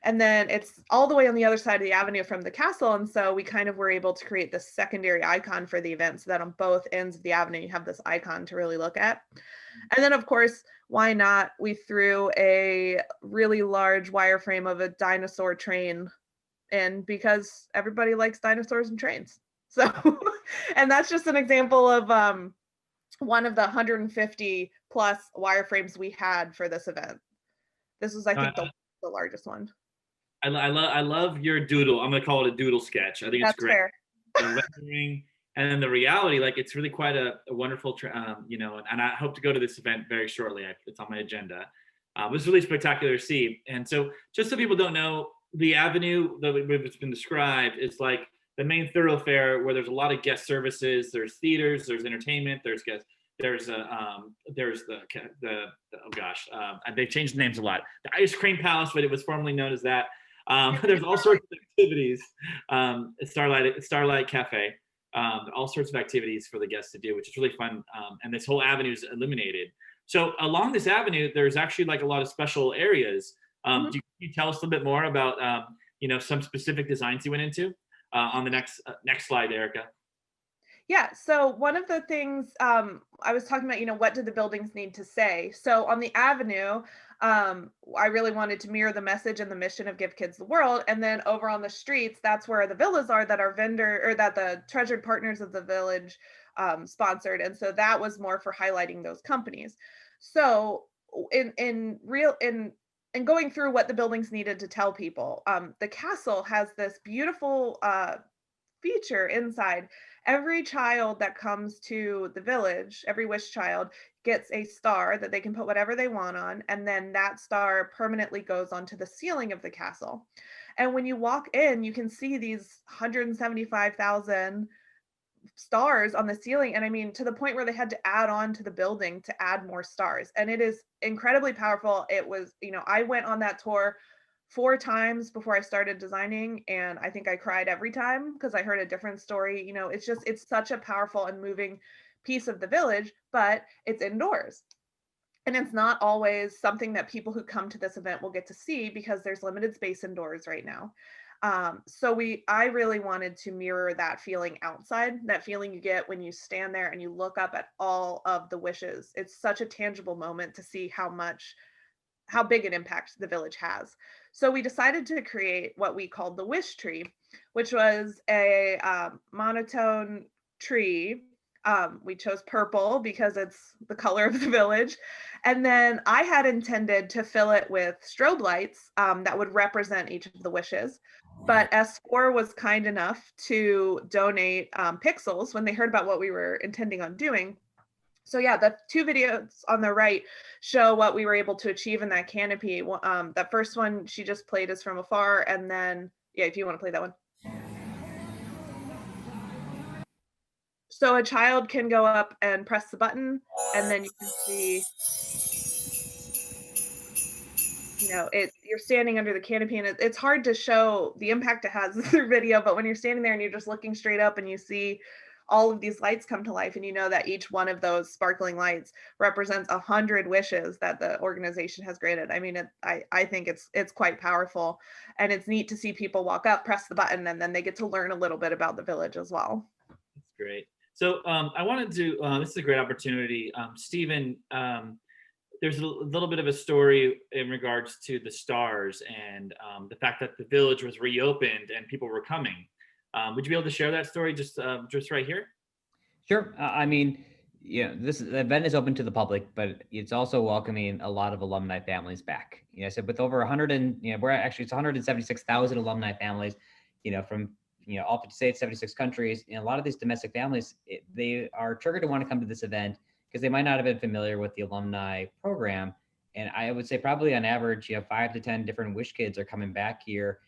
And then it's all the way on the other side of the avenue from the castle. And so we kind of were able to create this secondary icon for the event so that on both ends of the avenue, you have this icon to really look at. And then, of course, why not? We threw a really large wireframe of a dinosaur train in because everybody likes dinosaurs and trains. So, and that's just an example of one of the 150 plus wireframes we had for this event. This was, I think, the largest one. I love your doodle. I'm gonna call it a doodle sketch. I think it's great. Fair. The rendering and then the reality, it's really quite a wonderful, and I hope to go to this event very shortly. It's on my agenda. It was really spectacular to see. And so, just so people don't know, the avenue that it's been described is like the main thoroughfare where there's a lot of guest services. There's theaters, there's entertainment, there's guest, there's oh gosh, they've changed the names a lot. The Ice Cream Palace, but it was formerly known as that. There's all sorts of activities. Starlight Cafe, all sorts of activities for the guests to do, which is really fun. And this whole avenue is illuminated. So along this avenue, there's actually like a lot of special areas. Can you tell us a little bit more about some specific designs you went into on the next slide, Erica? Yeah, so one of the things I was talking about, what do the buildings need to say? So on the avenue, I really wanted to mirror the message and the mission of Give Kids the World. And then over on the streets, that's where the villas are that our that the treasured partners of the village sponsored. And so that was more for highlighting those companies. So in going through what the buildings needed to tell people, the castle has this beautiful feature inside. Every child that comes to the village, every wish child gets a star that they can put whatever they want on, and then that star permanently goes onto the ceiling of the castle. And when you walk in, you can see these 175,000 stars on the ceiling, and I mean, to the point where they had to add on to the building to add more stars. And it is incredibly powerful. It was, I went on that tour 4 times before I started designing, and I think I cried every time because I heard a different story. It's such a powerful and moving piece of the village, but it's indoors. And it's not always something that people who come to this event will get to see because there's limited space indoors right now. So I really wanted to mirror that feeling outside, that feeling you get when you stand there and you look up at all of the wishes. It's such a tangible moment to see how big an impact the village has. So we decided to create what we called the wish tree, which was a monotone tree. We chose purple because it's the color of the village. And then I had intended to fill it with strobe lights that would represent each of the wishes. But S4 was kind enough to donate pixels when they heard about what we were intending on doing. So yeah, the 2 videos on the right show what we were able to achieve in that canopy. That first one she just played is from afar, and then, yeah, if you want to play that one. So a child can go up and press the button, and then you can see, you're standing under the canopy, and it's hard to show the impact it has through video, but when you're standing there and you're just looking straight up and you see all of these lights come to life, and you know that each one of those sparkling lights represents 100 wishes that the organization has granted. I mean, I think it's quite powerful, and it's neat to see people walk up, press the button, and then they get to learn a little bit about the village as well. That's great. So I wanted to, this is a great opportunity. Stephen, there's a little bit of a story in regards to the stars and the fact that the village was reopened and people were coming. Would you be able to share that story just right here? Sure. This event is open to the public, but it's also welcoming a lot of alumni families back. So with over 100 it's 176,000 alumni families, from all 50 states, 76 countries. And a lot of these domestic families, they are triggered to want to come to this event because they might not have been familiar with the alumni program. And I would say probably on average, 5 to 10 different wish kids are coming back here,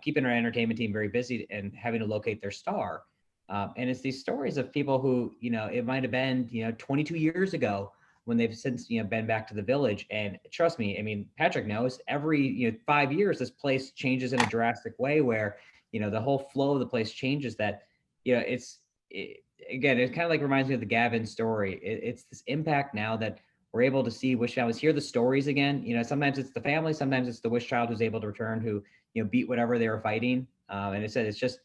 keeping our entertainment team very busy and having to locate their star. And it's these stories of people who, it might have been, 22 years ago when they've since, been back to the village. And trust me, I mean, Patrick knows every, 5 years, this place changes in a drastic way where, the whole flow of the place changes that, again, it kind of like reminds me of the Gavin story. It's this impact now that we're able to see wish families, hear the stories again. Sometimes it's the family, sometimes it's the wish child who's able to return who, beat whatever they were fighting. And it's just,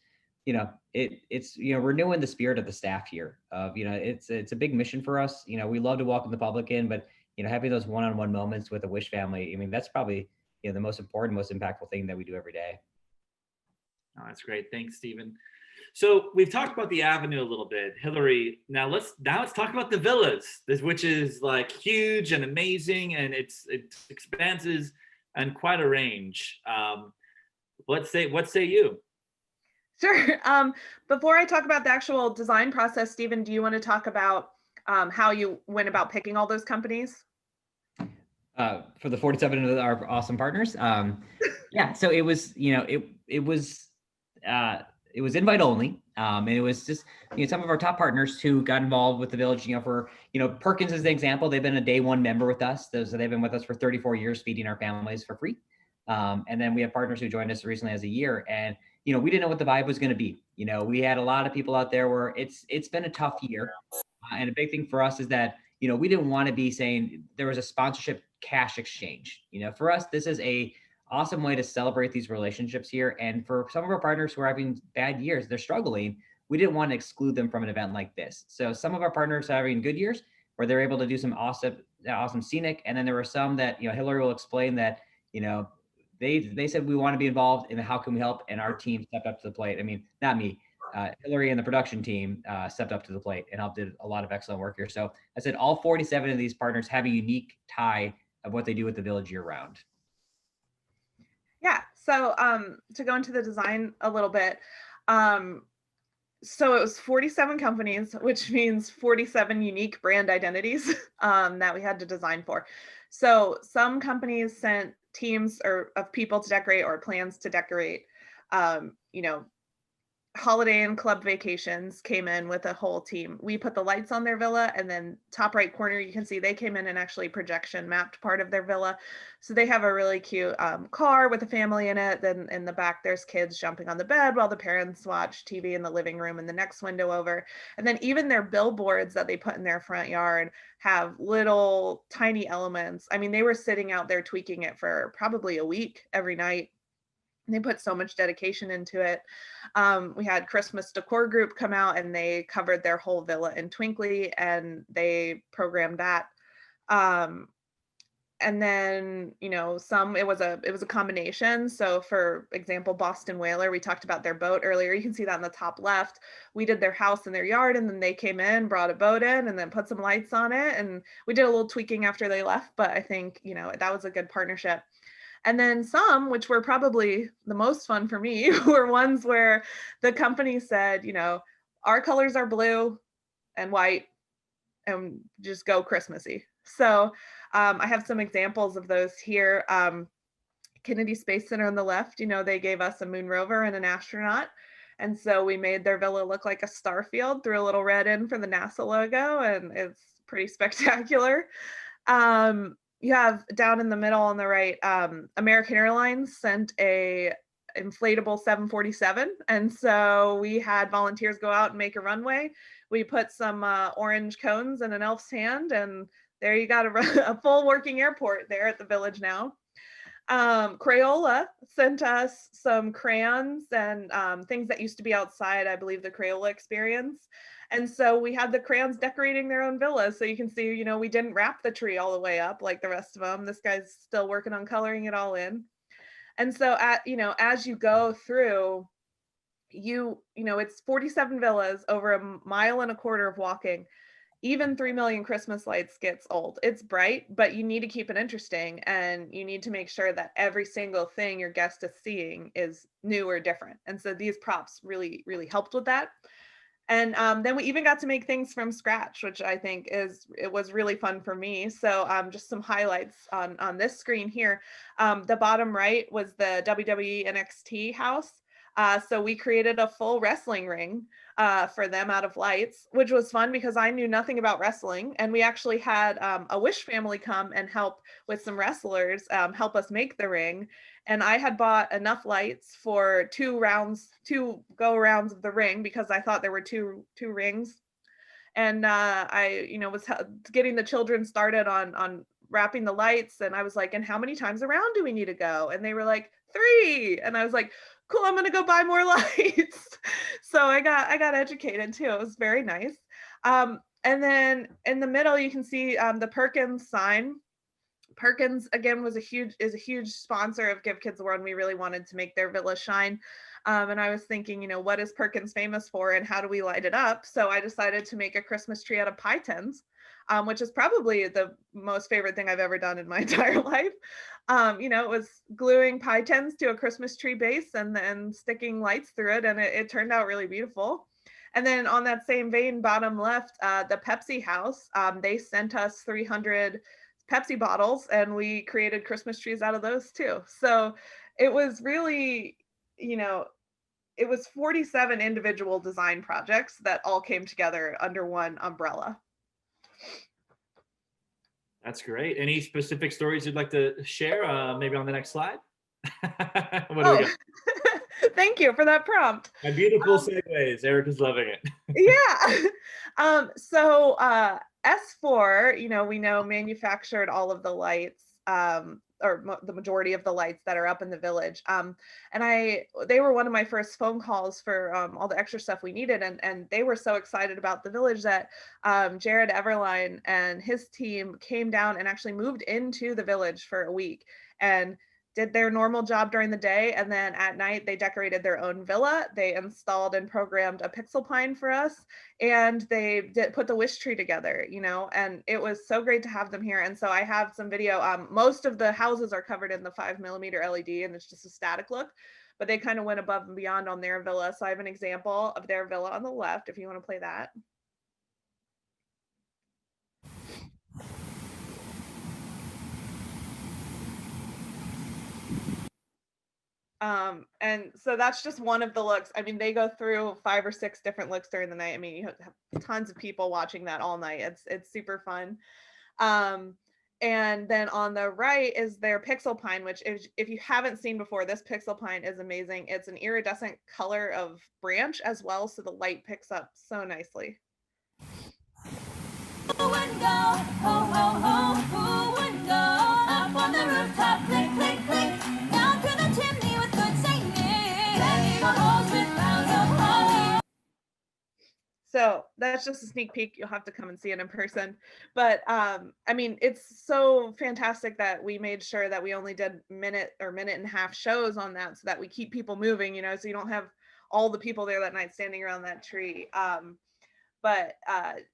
it's renewing the spirit of the staff here. It's a big mission for us. We love to welcome the public in, but having those one-on-one moments with the wish family, I mean, that's probably the most important, most impactful thing that we do every day. Oh, that's great. Thanks, Stephen. So we've talked about the avenue a little bit, Hillary. Now let's talk about the villas, which is like huge and amazing, and it expanses and quite a range. What say you? Sure. Before I talk about the actual design process, Stephen, do you want to talk about how you went about picking all those companies? For the 47 of our awesome partners. Yeah, so it was, it was invite only. And it was just, some of our top partners who got involved with the village, Perkins is the example. They've been a day one member with us. So they've been with us for 34 years, feeding our families for free. And then we have partners who joined us recently as a year. And, we didn't know what the vibe was going to be. We had a lot of people out there where it's been a tough year. And a big thing for us is that, we didn't want to be saying there was a sponsorship cash exchange. For us, this is a awesome way to celebrate these relationships here. And for some of our partners who are having bad years, they're struggling, we didn't want to exclude them from an event like this. So some of our partners are having good years where they're able to do some awesome scenic. And then there were some that, Hillary will explain that, they said, we want to be involved in how can we help? And our team stepped up to the plate. I mean, not me, Hillary and the production team stepped up to the plate and helped, did a lot of excellent work here. So I said, all 47 of these partners have a unique tie of what they do with the village year round. Yeah, so to go into the design a little bit, so it was 47 companies, which means 47 unique brand identities that we had to design for. So some companies sent teams of people to decorate or plans to decorate. Holiday and Club Vacations came in with a whole team. We put the lights on their villa, and then top right corner, you can see they came in and actually projection mapped part of their villa. So they have a really cute car with a family in it. Then in the back, there's kids jumping on the bed while the parents watch TV in the living room and the next window over. And then even their billboards that they put in their front yard have little tiny elements. I mean, they were sitting out there tweaking it for probably a week every night. They put so much dedication into it. We had Christmas Decor Group come out and they covered their whole villa in Twinkle, and they programmed that. And then, it was a combination. So for example, Boston Whaler, we talked about their boat earlier. You can see that in the top left. We did their house and their yard, and then they came in, brought a boat in, and then put some lights on it. And we did a little tweaking after they left, but I think, that was a good partnership. And then some, which were probably the most fun for me, were ones where the company said, our colors are blue and white, and just go Christmassy. So I have some examples of those here. Kennedy Space Center on the left, they gave us a moon rover and an astronaut. And so we made their villa look like a star field, threw a little red in for the NASA logo, and it's pretty spectacular. You have down in the middle on the right, American Airlines sent a inflatable 747. And so we had volunteers go out and make a runway. We put some orange cones in an elf's hand, and there you got a full working airport there at the village now. Crayola sent us some crayons and things that used to be outside, I believe the Crayola experience. And so we had the crayons decorating their own villas. So you can see, we didn't wrap the tree all the way up like the rest of them. This guy's still working on coloring it all in. And so as you go through, it's 47 villas over 1.25 miles of walking. Even 3 million Christmas lights gets old. It's bright, but you need to keep it interesting, and you need to make sure that every single thing your guest is seeing is new or different. And so these props really, really helped with that. And then we even got to make things from scratch, which I think it was really fun for me. So just some highlights on this screen here. The bottom right was the WWE NXT house. So we created a full wrestling ring for them out of lights, which was fun because I knew nothing about wrestling. And we actually had a Wish family come and help with some wrestlers, help us make the ring. And I had bought enough lights for 2 go rounds of the ring because I thought there were two rings. And I, was getting the children started on wrapping the lights. And I was like, and how many times around do we need to go? And they were like, 3. And I was like, cool, I'm gonna go buy more lights. So I got educated too. It was very nice. And then in the middle, you can see the Perkins sign. Perkins again is a huge sponsor of Give Kids the World, and we really wanted to make their villa shine. And I was thinking, what is Perkins famous for, and how do we light it up? So I decided to make a Christmas tree out of pie tins, which is probably the most favorite thing I've ever done in my entire life. It was gluing pie tins to a Christmas tree base and then sticking lights through it, and it turned out really beautiful. And then on that same vein, bottom left, the Pepsi house, they sent us 300 Pepsi bottles, and we created Christmas trees out of those too. So it was really, you know, it was 47 individual design projects that all came together under one umbrella. That's great. Any specific stories you'd like to share? Maybe on the next slide. What do we Oh, got? thank you for that prompt. My beautiful segues. Erica's loving it. Yeah. So S4, you know, we know manufactured all of the lights, the majority of the lights that are up in the village. And they were one of my first phone calls for all the extra stuff we needed. And they were so excited about the village that Jared Everline and his team came down and actually moved into the village for a week and did their normal job during the day, and then at night they decorated their own villa. They installed and programmed a pixel pine for us, and they put the wish tree together, you know, and it was so great to have them here. And so I have some video. Most of the houses are covered in the 5mm LED, and it's just a static look, but they kind of went above and beyond on their villa. So I have an example of their villa on the left, if you want to play that. And so that's just one of the looks. I mean, they go through 5 or 6 different looks during the night. I mean, you have tons of people watching that all night. It's super fun. And then on the right is their pixel pine, which if you haven't seen before, this pixel pine is amazing. It's an iridescent color of branch as well, so the light picks up so nicely. Who would go, ho, ho, ho, who would go up on the rooftop, click, click, click, down through the chimney with good singing, banging on walls with rounds of holly. So that's just a sneak peek. You'll have to come and see it in person. But I mean, it's so fantastic that we made sure that we only did minute and a half shows on that, so that we keep people moving, you know, so you don't have all the people there that night standing around that tree. But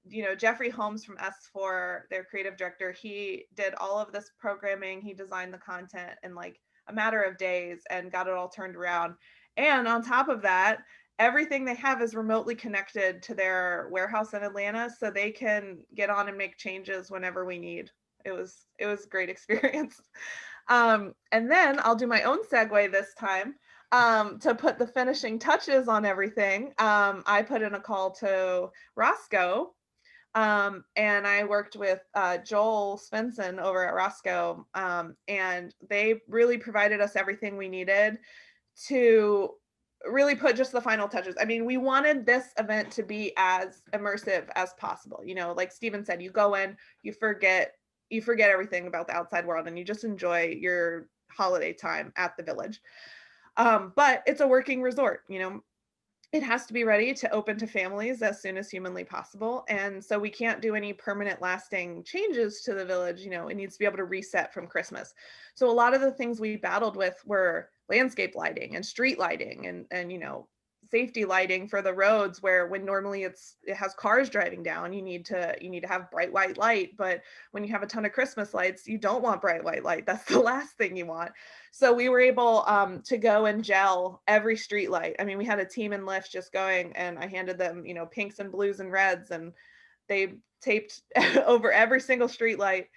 you know, Jeffrey Holmes from S4, their creative director, he did all of this programming. He designed the content in like a matter of days and got it all turned around. And on top of that, everything they have is remotely connected to their warehouse in Atlanta, so they can get on and make changes whenever we need. It was a great experience. And then I'll do my own segue this time. To put the finishing touches on everything, I put in a call to Roscoe, and I worked with Joel Svensson over at Roscoe, and they really provided us everything we needed to really put just the final touches. I mean, we wanted this event to be as immersive as possible. You know, like Steven said, you go in, you forget everything about the outside world, and you just enjoy your holiday time at the village. But it's a working resort, you know, it has to be ready to open to families as soon as humanly possible. And so we can't do any permanent lasting changes to the village. You know, it needs to be able to reset from Christmas. So a lot of the things we battled with were landscape lighting and street lighting and you know, safety lighting for the roads, where when normally it has cars driving down, you need to have bright white light, but when you have a ton of Christmas lights, you don't want bright white light. That's the last thing you want. So we were able to go and gel every street light. I mean, we had a team in Lyft just going, and I handed them, you know, pinks and blues and reds, and they taped over every single street light.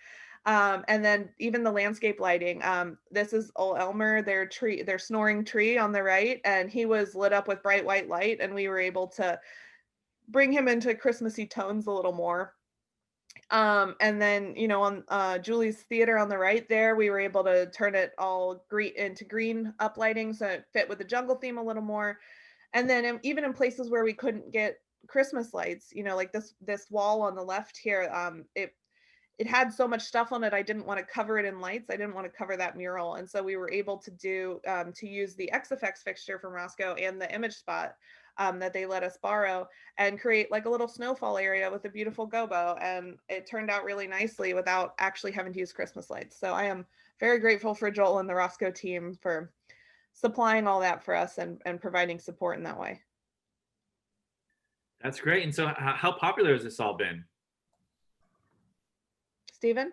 And then even the landscape lighting, this is Old Elmer, their snoring tree on the right, and he was lit up with bright white light, and we were able to bring him into Christmassy tones a little more. And then, you know, on Julie's Theater on the right there, we were able to turn it all into green uplighting, so it fit with the jungle theme a little more. And then even in places where we couldn't get Christmas lights, you know, like this wall on the left here, it had so much stuff on it, I didn't want to cover it in lights. I didn't want to cover that mural. And so we were able to use the XFX fixture from Roscoe and the image spot that they let us borrow, and create like a little snowfall area with a beautiful gobo. And it turned out really nicely without actually having to use Christmas lights. So I am very grateful for Joel and the Roscoe team for supplying all that for us and providing support in that way. That's great. And so how popular has this all been? Steven?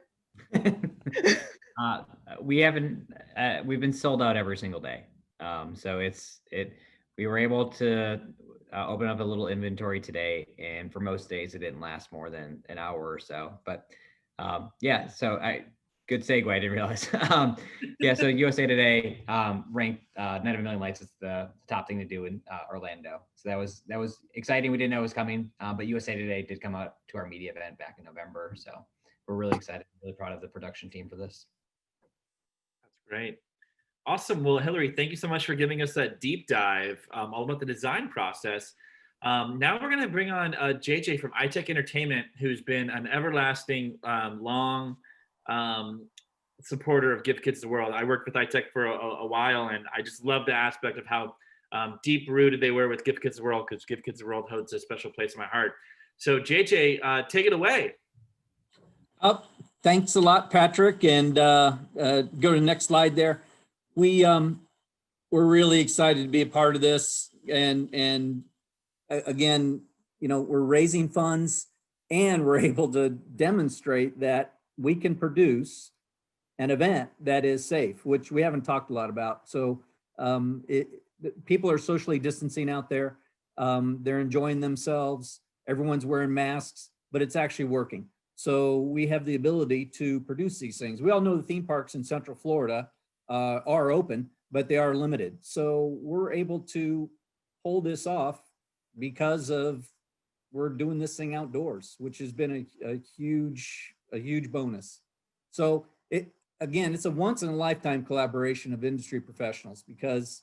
We've been sold out every single day. So we were able to open up a little inventory today, and for most days it didn't last more than an hour or so. But yeah, so Good segue. I didn't realize. Yeah, so USA Today ranked Night of a Million Lights as the top thing to do in Orlando. So that was exciting. We didn't know it was coming, but USA Today did come out to our media event back in November. So we're really excited, really proud of the production team for this. That's great. Awesome. Well, Hillary, thank you so much for giving us that deep dive all about the design process. Now we're going to bring on JJ from iTech Entertainment, who's been an everlasting, long supporter of Give Kids the World. I worked with iTech for a while, and I just love the aspect of how deep rooted they were with Give Kids the World, because Give Kids the World holds a special place in my heart. So JJ, take it away. Thanks a lot, Patrick. And go to the next slide there. We're really excited to be a part of this. And again, you know, we're raising funds and we're able to demonstrate that we can produce an event that is safe, which we haven't talked a lot about. So people are socially distancing out there. They're enjoying themselves. Everyone's wearing masks, but it's actually working. So we have the ability to produce these things. We all know the theme parks in Central Florida are open, but they are limited. So we're able to pull this off because of we're doing this thing outdoors, which has been a huge bonus. So again, it's a once in a lifetime collaboration of industry professionals, because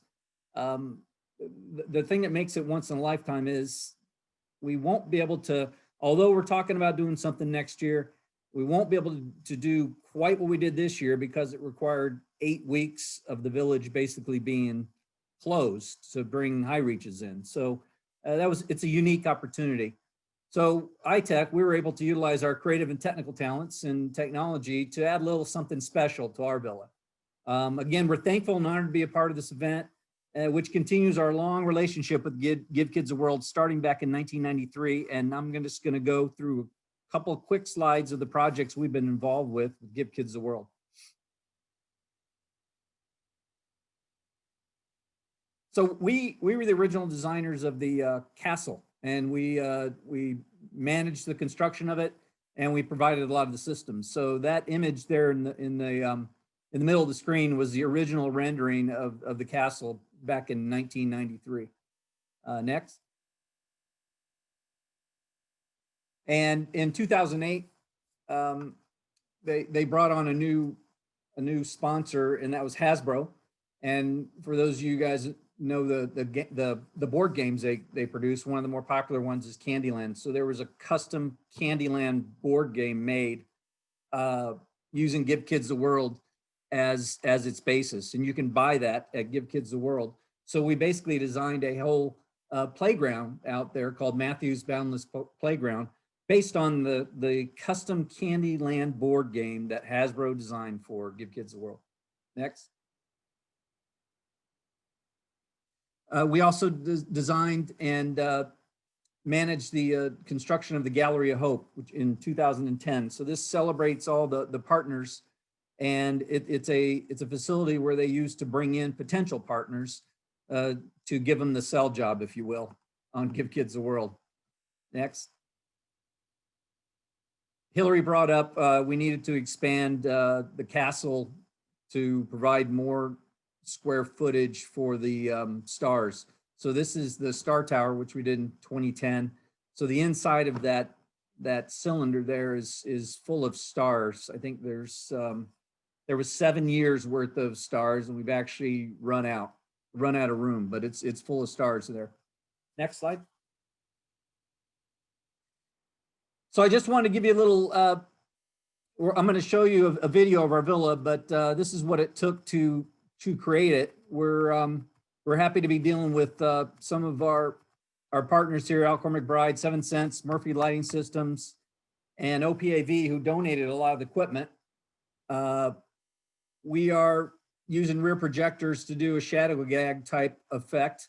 the thing that makes it once in a lifetime is we won't be able to, although we're talking about doing something next year, we won't be able to do quite what we did this year because it required 8 weeks of the village basically being closed to bring high reaches in. So it's a unique opportunity. So iTech, we were able to utilize our creative and technical talents and technology to add a little something special to our villa. Again, we're thankful and honored to be a part of this event, which continues our long relationship with Give Kids the World starting back in 1993. And I'm just going to go through a couple of quick slides of the projects we've been involved with Give Kids the World. So we were the original designers of the castle, and we managed the construction of it, and we provided a lot of the systems. So that image there in the middle of the screen was the original rendering of the castle back in 1993. Next. And in 2008, they brought on a new sponsor, and that was Hasbro. And for those of you guys know the board games they produce, one of the more popular ones is Candyland. So there was a custom Candyland board game made using Give Kids the World as its basis, and you can buy that at Give Kids the World. So we basically designed a whole playground out there called Matthew's Boundless Playground, based on the custom Candyland board game that Hasbro designed for Give Kids the World. Next. We also designed and managed the construction of the Gallery of Hope, which in 2010. So this celebrates all the partners, and it's a facility where they use to bring in potential partners to give them the sell job, if you will, on Give Kids the World. Next. Hillary brought up we needed to expand the castle to provide more square footage for the stars. So this is the Star Tower, which we did in 2010. So the inside of that cylinder there is full of stars. I think there was 7 years worth of stars, and we've actually run out of room, but it's full of stars there. Next slide. So I just want to give you a little, I'm going to show you a video of our villa, but this is what it took to create it. We're happy to be dealing with some of our partners here, Alcor McBride, 7 Cents, Murphy Lighting Systems, and OPAV, who donated a lot of the equipment. We are using rear projectors to do a shadow gag type effect,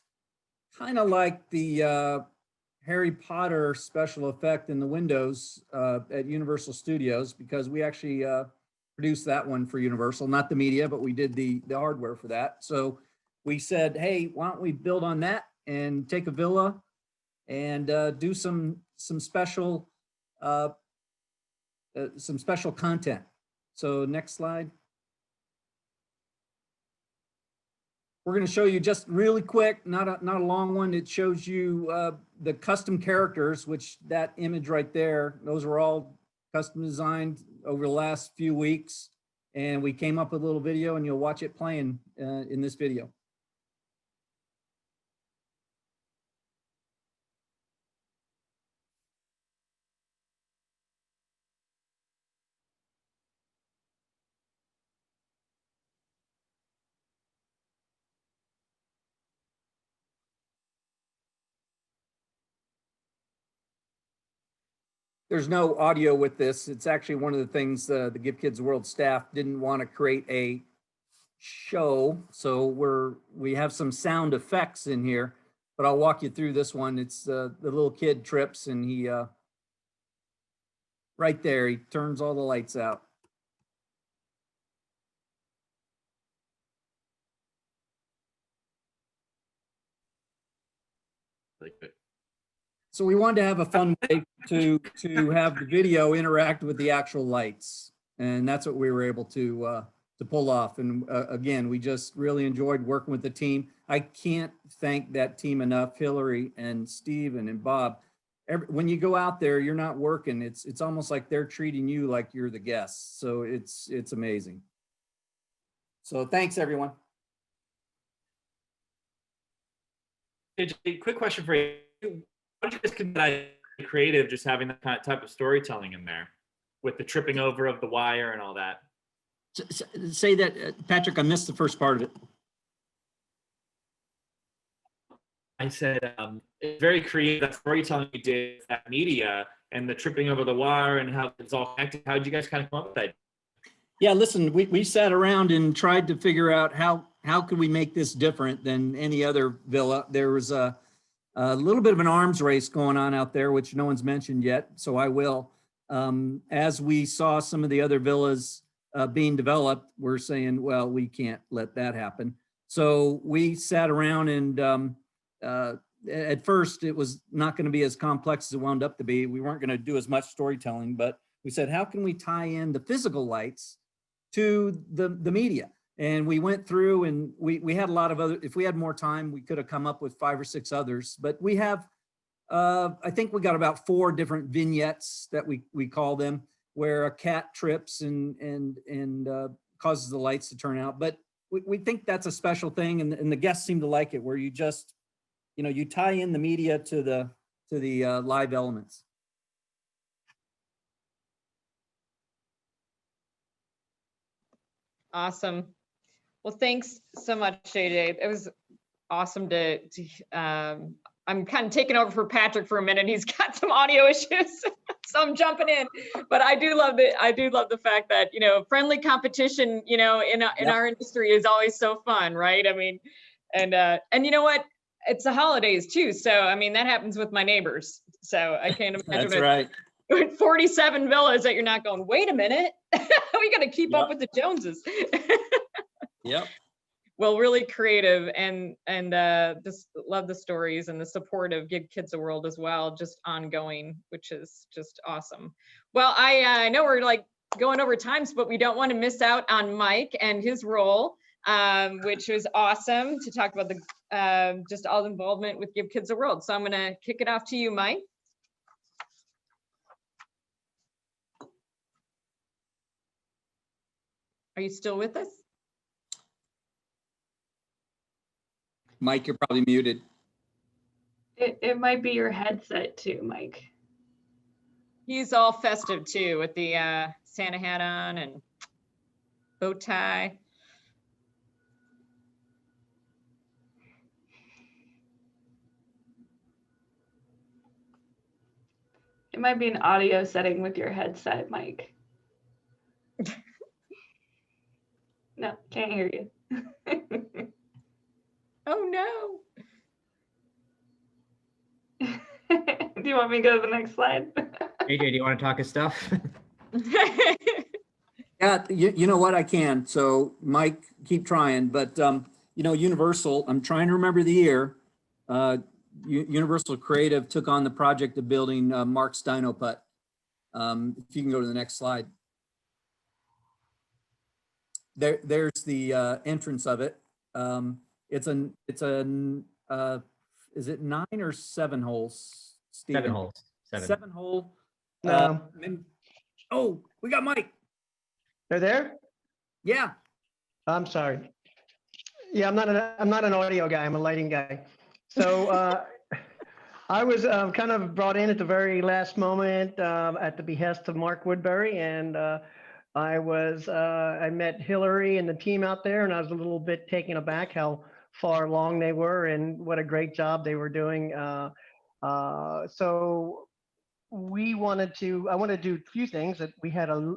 kind of like the Harry Potter special effect in the windows at Universal Studios, because we actually produced that one for Universal, not the media, but we did the hardware for that. So we said, hey, why don't we build on that and take a villa and do some special content. So next slide. We're going to show you just really quick, not a long one. It shows you the custom characters, which that image right there, those were all custom designed over the last few weeks. And we came up with a little video, and you'll watch it playing in this video. There's no audio with this. It's actually one of the things the Give Kids World staff didn't want to create a show. So we have some sound effects in here, but I'll walk you through this one. It's the little kid trips, and he, right there, he turns all the lights out. So we wanted to have a fun way to have the video interact with the actual lights, and that's what we were able to pull off. And again, we just really enjoyed working with the team. I can't thank that team enough, Hillary and Steven and Bob. When you go out there, you're not working. It's almost like they're treating you like you're the guest. So it's amazing. So thanks, everyone. Hey, quick question for you. How did you guys consider creative, just having that kind of type of storytelling in there with the tripping over of the wire and all that? Say that, Patrick, I missed the first part of it. I said, it's very creative, that storytelling you did with that media and the tripping over the wire and how it's all connected. How did you guys kind of come up with that? Yeah, listen, we sat around and tried to figure out how could we make this different than any other villa. There was a little bit of an arms race going on out there, which no one's mentioned yet, so I will. As we saw some of the other villas being developed, we're saying, well, we can't let that happen. So we sat around and at first it was not going to be as complex as it wound up to be. We weren't going to do as much storytelling, but we said, how can we tie in the physical lights to the media? And we went through and we had a lot of other, if we had more time, we could have come up with 5 or 6 others, but we have, I think we got about 4 different vignettes that we call them, where a cat trips and causes the lights to turn out. But we think that's a special thing, and the guests seem to like it, where you just, you tie in the media to the live elements. Awesome. Well, thanks so much, JJ. It was awesome to I'm kind of taking over for Patrick for a minute. He's got some audio issues, so I'm jumping in. But I do love the fact that, friendly competition, in our industry is always so fun, right? I mean, and you know what? It's the holidays too. So, I mean, that happens with my neighbors. So I can't imagine. That's right. 47 villas that you're not going, wait a minute, we got to keep up with the Joneses. Yep. Well, really creative, and just love the stories and the support of Give Kids a World as well, just ongoing, which is just awesome. Well, I know we're like going over times, but we don't want to miss out on Mike and his role, which was awesome to talk about the just all the involvement with Give Kids a World. So I'm going to kick it off to you, Mike. Are you still with us? Mike, you're probably muted. It might be your headset too, Mike. He's all festive too, with the Santa hat on and bow tie. It might be an audio setting with your headset, Mike. No, can't hear you. Oh no. Do you want me to go to the next slide? AJ, do you want to talk his stuff? Yeah, you know what, I can. So Mike, keep trying. But, Universal, I'm trying to remember the year. Universal Creative took on the project of building Mark's Dino Putt. If you can go to the next slide. there's the entrance of it. It's is it 9 or 7 holes, Stephen? 7 holes. 7 hole. No, Oh, we got Mike. they're there? Yeah. I'm sorry. Yeah, I'm not an audio guy. I'm a lighting guy. So I was kind of brought in at the very last moment at the behest of Mark Woodbury, and I met Hillary and the team out there, and I was a little bit taken aback how far along they were and what a great job they were doing. So I wanted to do a few things. That we had a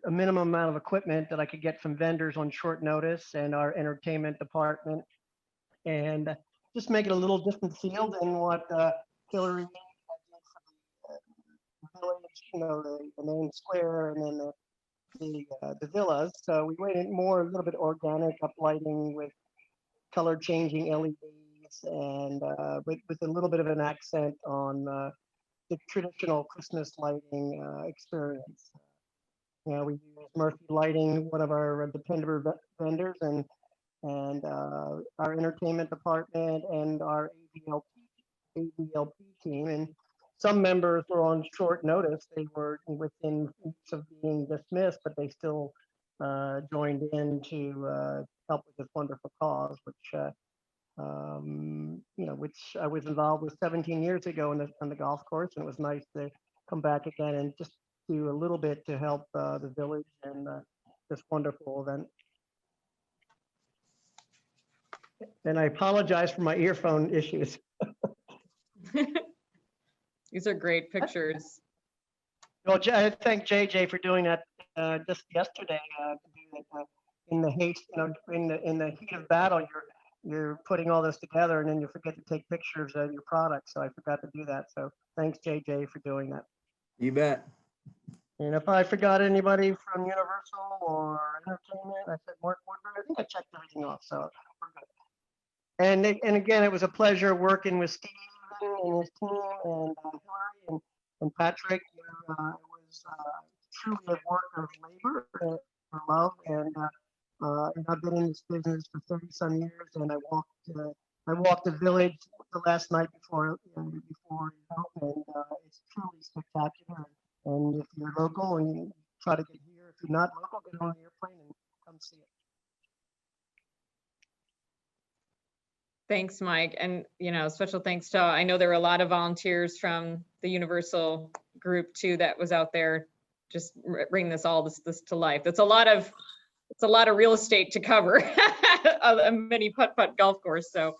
minimum amount of equipment that I could get from vendors on short notice, and our entertainment department, and just make it a little different feel than what Hillary did for the village, the main square, and then the villas. So we made it more a little bit organic, uplighting with color changing LEDs, and with a little bit of an accent on the traditional Christmas lighting experience. We use Murphy Lighting, one of our dependable vendors, and our entertainment department and our AVLP team. And some members were on short notice. They were within weeks of being dismissed, but they still joined in to help with this wonderful cause, which I was involved with 17 years ago on the golf course, and it was nice to come back again and just do a little bit to help the village and this wonderful event. And I apologize for my earphone issues. These are great pictures. Well, I thank JJ for doing that just yesterday. In the haste, in the heat of battle, you're putting all this together, and then you forget to take pictures of your product. So I forgot to do that. So thanks, JJ, for doing that. You bet. And if I forgot anybody from Universal or Entertainment, I said Mark Woodbury. I think I checked everything off, so we're good. And again, it was a pleasure working with Steve and his team, and Hillary and Patrick. It was truly a work of labor and love, and I've been in this business for 30-some years, and I walked the village the last night before and it's truly spectacular. And if you're local and you try to get here, if you're not local, get on the airplane and come see it. Thanks, Mike. And, special thanks to, I know there were a lot of volunteers from the Universal group too, that was out there just bringing this to life. It's a lot of real estate to cover, a mini putt-putt golf course. So,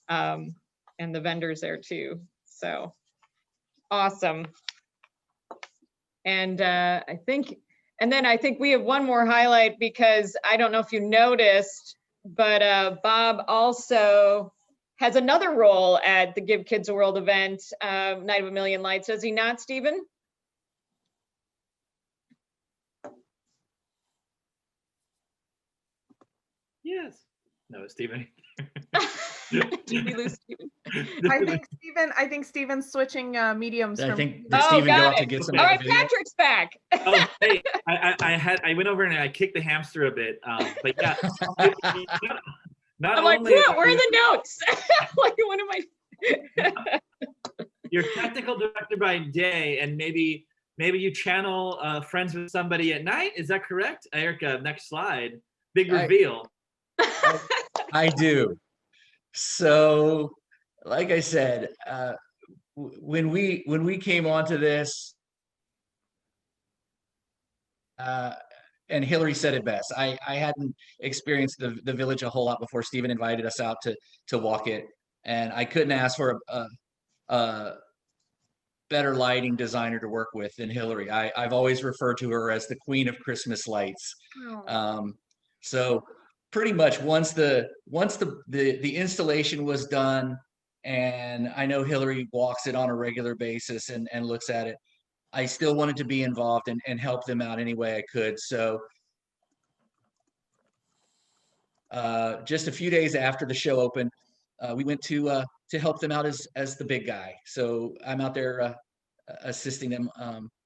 and the vendors there too. So awesome. And I think we have one more highlight, because I don't know if you noticed, but Bob also has another role at the Give Kids a World event, Night of a Million Lights. Does he not, Stephen? Yes. No, Stephen. Did we lose Stephen? I think Stephen's switting mediums. I from think did Stephen go out to get some. All right, Patrick's back. Oh, hey, I went over and I kicked the hamster a bit, but yeah. Not I'm like, only where are the notes? Like, what am I? You're technical director by day, and maybe you channel friends with somebody at night. Is that correct, Erica? Next slide. Big reveal. I do. So, like I said, when we came onto this, and Hillary said it best. I hadn't experienced the village a whole lot before Stephen invited us out to walk it, and I couldn't ask for a better lighting designer to work with than Hillary. I've always referred to her as the Queen of Christmas lights. So pretty much once the installation was done, and I know Hillary walks it on a regular basis and looks at it, I still wanted to be involved and help them out any way I could. So just a few days after the show opened, we went to help them out as the big guy. So I'm out there assisting them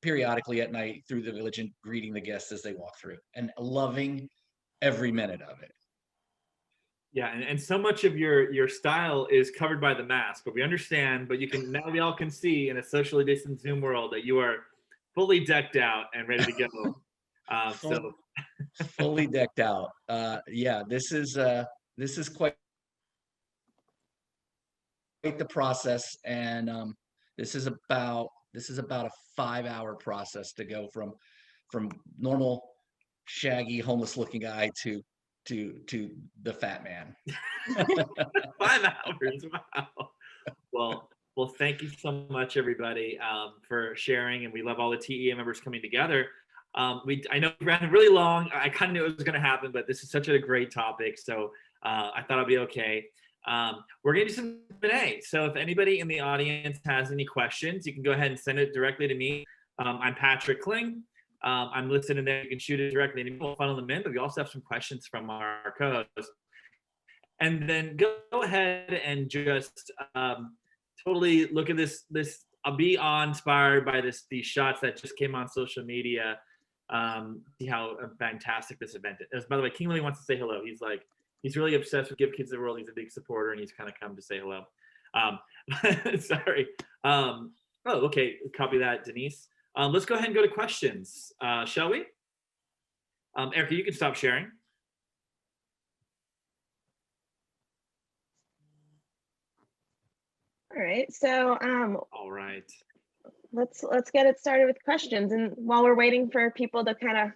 periodically at night through the village and greeting the guests as they walk through, and loving every minute of it. Yeah, and so much of your style is covered by the mask, but we understand. But now we all can see in a socially distant Zoom world that you are fully decked out and ready to go. So Fully decked out. Yeah, this is quite the process, and this is about a 5-hour process to go from normal shaggy homeless looking guy to the fat man. 5 hours. Wow. Well, thank you so much, everybody, for sharing, and we love all the TEA members coming together. I know we ran really long. I kind of knew it was going to happen, but this is such a great topic, so I thought I'd be okay. We're going to do some Q&A. So if anybody in the audience has any questions, you can go ahead and send it directly to me. I'm Patrick Kling. I'm listed in there. You can shoot it directly to me. We'll funnel them in, but we also have some questions from our co-hosts. And then go ahead and just totally look at this. I'll be awe-inspired by these shots that just came on social media. See how fantastic this event is. By the way, King Lily wants to say hello. He's really obsessed with Give Kids the World. He's a big supporter, and he's kind of come to say hello. Sorry. Okay. Copy that, Denise. Let's go ahead and go to questions, shall we? Erica, you can stop sharing. All right, so All right. let's get it started with questions. And while we're waiting for people to kind of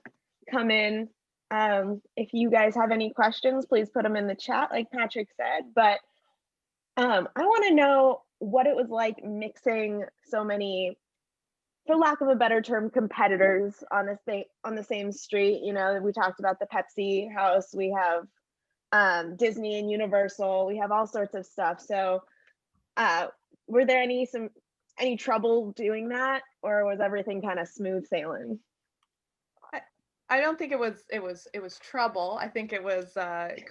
come in, if you guys have any questions, please put them in the chat, like Patrick said. But I want to know what it was like mixing so many, for lack of a better term, competitors on the same street. You know, we talked about the Pepsi house, we have Disney and Universal, we have all sorts of stuff. So were there any trouble doing that, or was everything kind of smooth sailing? I don't think it was trouble. I think it was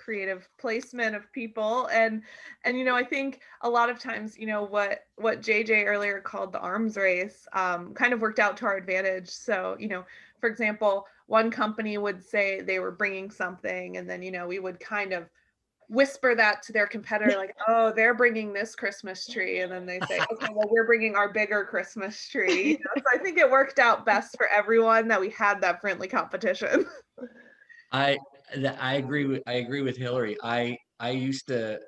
creative placement of people, and I think a lot of times, what JJ earlier called the arms race kind of worked out to our advantage. So, for example, one company would say they were bringing something, and then we would kind of whisper that to their competitor, like, oh, they're bringing this Christmas tree, and then they say, okay, well, we're bringing our bigger Christmas tree. So I think it worked out best for everyone that we had that friendly competition. I agree with Hillary. I used to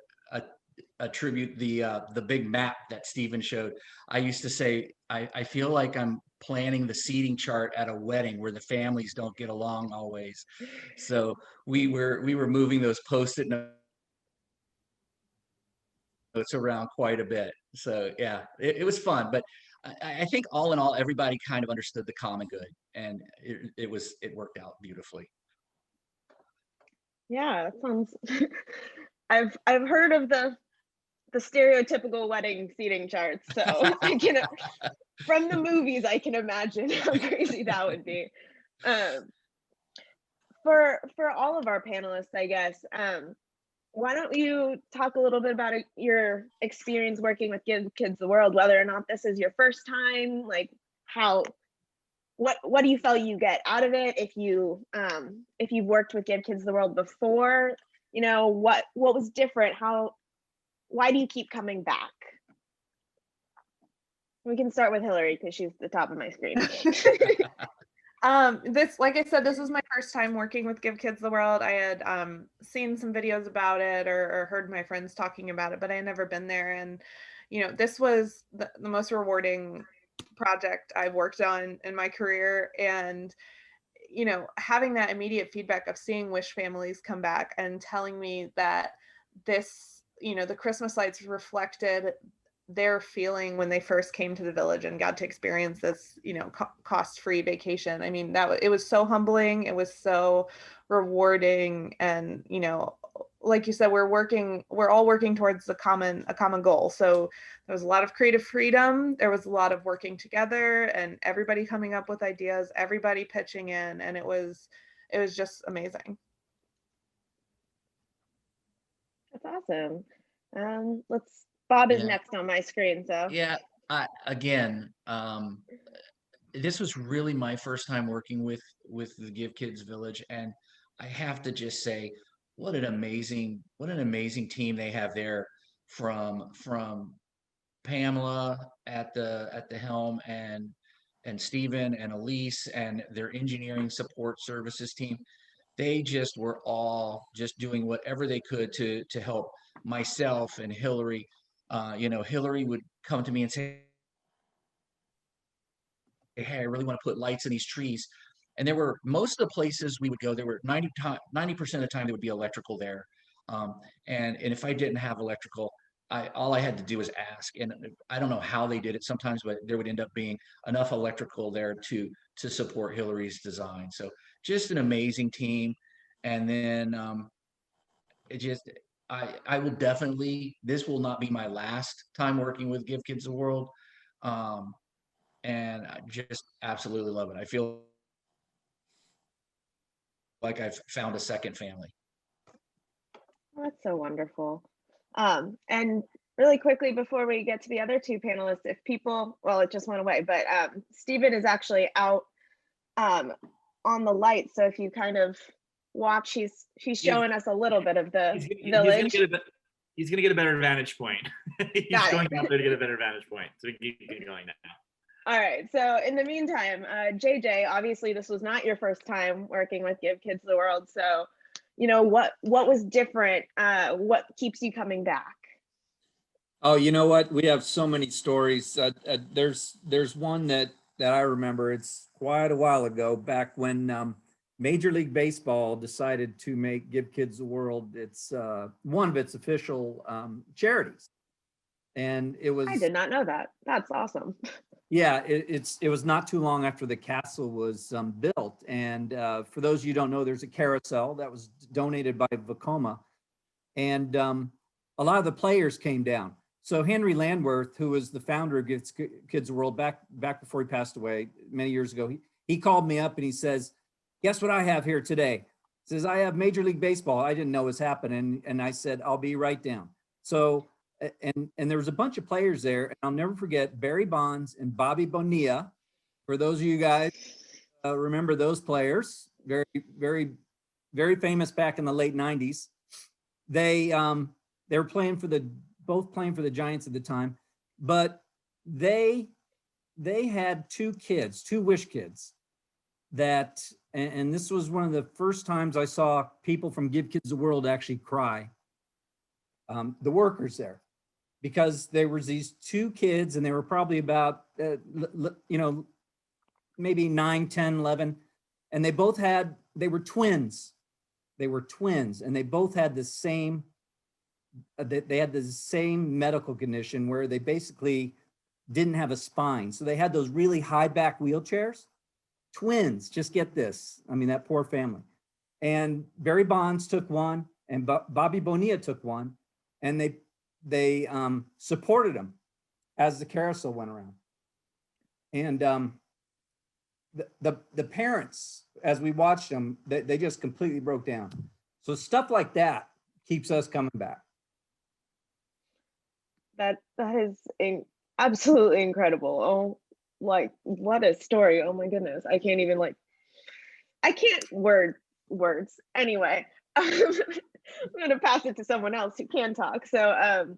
attribute the big map that Stephen showed. I used to say I feel like I'm planning the seating chart at a wedding where the families don't get along always. So we were moving those Post-it notes around quite a bit. So yeah, it was fun. But I think all in all, everybody kind of understood the common good, and it worked out beautifully. Yeah, that sounds. I've heard of the stereotypical wedding seating charts, so I can, from the movies, I can imagine how crazy that would be. For all of our panelists, I guess, why don't you talk a little bit about your experience working with Give Kids the World, whether or not this is your first time, like what do you feel you get out of it? If you've worked with Give Kids the World before, what was different? Why do you keep coming back? We can start with Hillary because she's the top of my screen. Like I said, this was my first time working with Give Kids the World. I had seen some videos about it or heard my friends talking about it, but I had never been there. And this was the most rewarding project I've worked on in my career. And having that immediate feedback of seeing Wish families come back and telling me that this, the Christmas lights reflected their feeling when they first came to the village and got to experience this, cost-free vacation. I mean, it was so humbling. It was so rewarding. And, like you said, we're all working towards a common goal. So there was a lot of creative freedom. There was a lot of working together and everybody coming up with ideas, everybody pitching in. And it was just amazing. That's awesome. Bob is next on my screen, so. Yeah, this was really my first time working with the Give Kids Village, and I have to just say, what an amazing team they have there, from Pamela at the helm, and Stephen and Elise and their engineering support services team. They just were all just doing whatever they could to help myself and Hillary. Hillary would come to me and say, hey, I really want to put lights in these trees. And there were, most of the places we would go, there were 90% of the time there would be electrical there. And if I didn't have electrical, all I had to do was ask. And I don't know how they did it sometimes, but there would end up being enough electrical there to support Hillary's design. So just an amazing team. And then it just, I will definitely, this will not be my last time working with Give Kids the World. And I just absolutely love it. I feel like I've found a second family. That's so wonderful. And really quickly before we get to the other two panelists, if people, well, it just went away, but Stephen is actually out on the light. So if you kind of watch, he's showing us a little bit of the village. He's gonna get a better vantage point. He's Got going it. out there to get a better vantage point. So we can keep going now. All right. So in the meantime, JJ, obviously this was not your first time working with Give Kids the World. So, what was different? What keeps you coming back? Oh, you know what? We have so many stories. There's one that I remember. It's quite a while ago, back when Major League Baseball decided to make Give Kids the World its one of its official charities, and it was. I did not know that. That's awesome. Yeah, it was not too long after the castle was built, and for those of you who don't know, there's a carousel that was donated by Vacoma, and a lot of the players came down. So Henry Landworth, who was the founder of Give Kids the World back before he passed away many years ago, he called me up and he says, "Guess what I have here today?" He says, "I have Major League Baseball." I didn't know what's happening, and I said, "I'll be right down." So. And there was a bunch of players there, and I'll never forget Barry Bonds and Bobby Bonilla. For those of you guys remember those players, very, very, very famous back in the late '90s. They were both playing for the Giants at the time, but they had two wish kids that, and this was one of the first times I saw people from Give Kids the World actually cry. The workers there. Because there was these two kids, and they were probably about, maybe 9, 10, 11. And they were twins. They were twins, and they both had the same, they had the same medical condition where they basically didn't have a spine. So they had those really high back wheelchairs. Twins, just get this. I mean, that poor family. And Barry Bonds took one, and Bobby Bonilla took one, and they supported him as the carousel went around. And the parents, as we watched them, they just completely broke down. So stuff like that keeps us coming back. That is absolutely incredible. Oh, what a story. Oh my goodness. I can't even I can't words. Anyway. I'm going to pass it to someone else who can talk. So,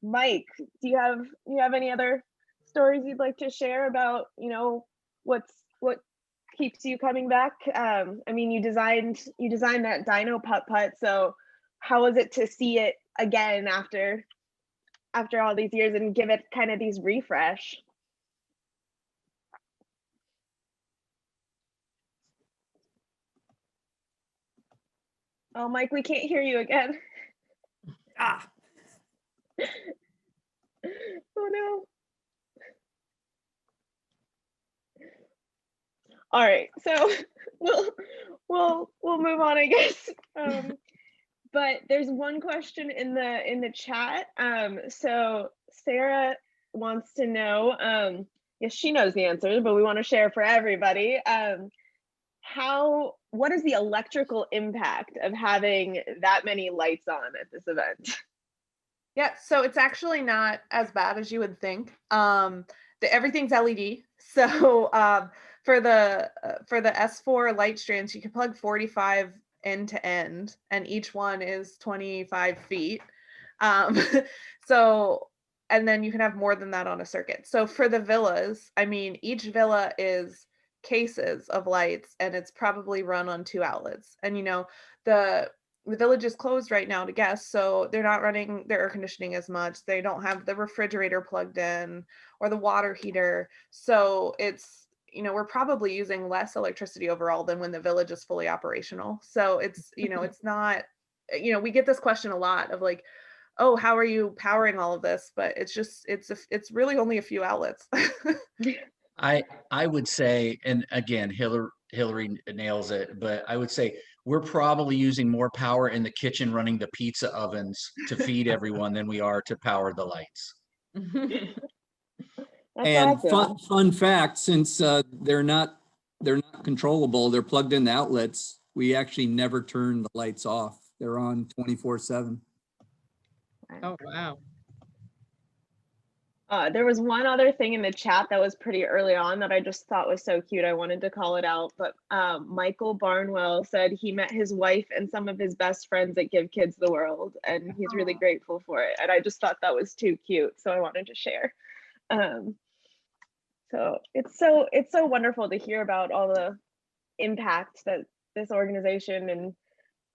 Mike, do you have any other stories you'd like to share about, what keeps you coming back? I mean, you designed that Dino putt. So how was it to see it again after all these years and give it kind of these refresh? Oh, Mike, we can't hear you again. Ah. Oh no. All right, so we'll move on, I guess. But there's one question in the chat. So Sarah wants to know. Yes, she knows the answer, but we want to share for everybody. What is the electrical impact of having that many lights on at this event? Yeah, so it's actually not as bad as you would think. Everything's LED. So for the S4 light strands, you can plug 45 end to end, and each one is 25 feet. So, and then you can have more than that on a circuit. So for the villas, I mean, each villa is cases of lights, and it's probably run on 2 outlets. And the village is closed right now to guests, so they're not running their air conditioning as much. They don't have the refrigerator plugged in or the water heater. So it's, we're probably using less electricity overall than when the village is fully operational. So it's, it's not, we get this question a lot of like, oh, how are you powering all of this? But it's just, it's really only a few outlets. I would say, and again, Hillary nails it, but I would say we're probably using more power in the kitchen running the pizza ovens to feed everyone than we are to power the lights. That's And awesome. fun fact, since they're not controllable, they're plugged in the outlets, we actually never turn the lights off. They're on 24/7. Oh, wow. There was one other thing in the chat that was pretty early on that I just thought was so cute. I wanted to call it out, but Michael Barnwell said he met his wife and some of his best friends at Give Kids the World, and he's really grateful for it. And I just thought that was too cute, so I wanted to share. So it's so wonderful to hear about all the impact that this organization and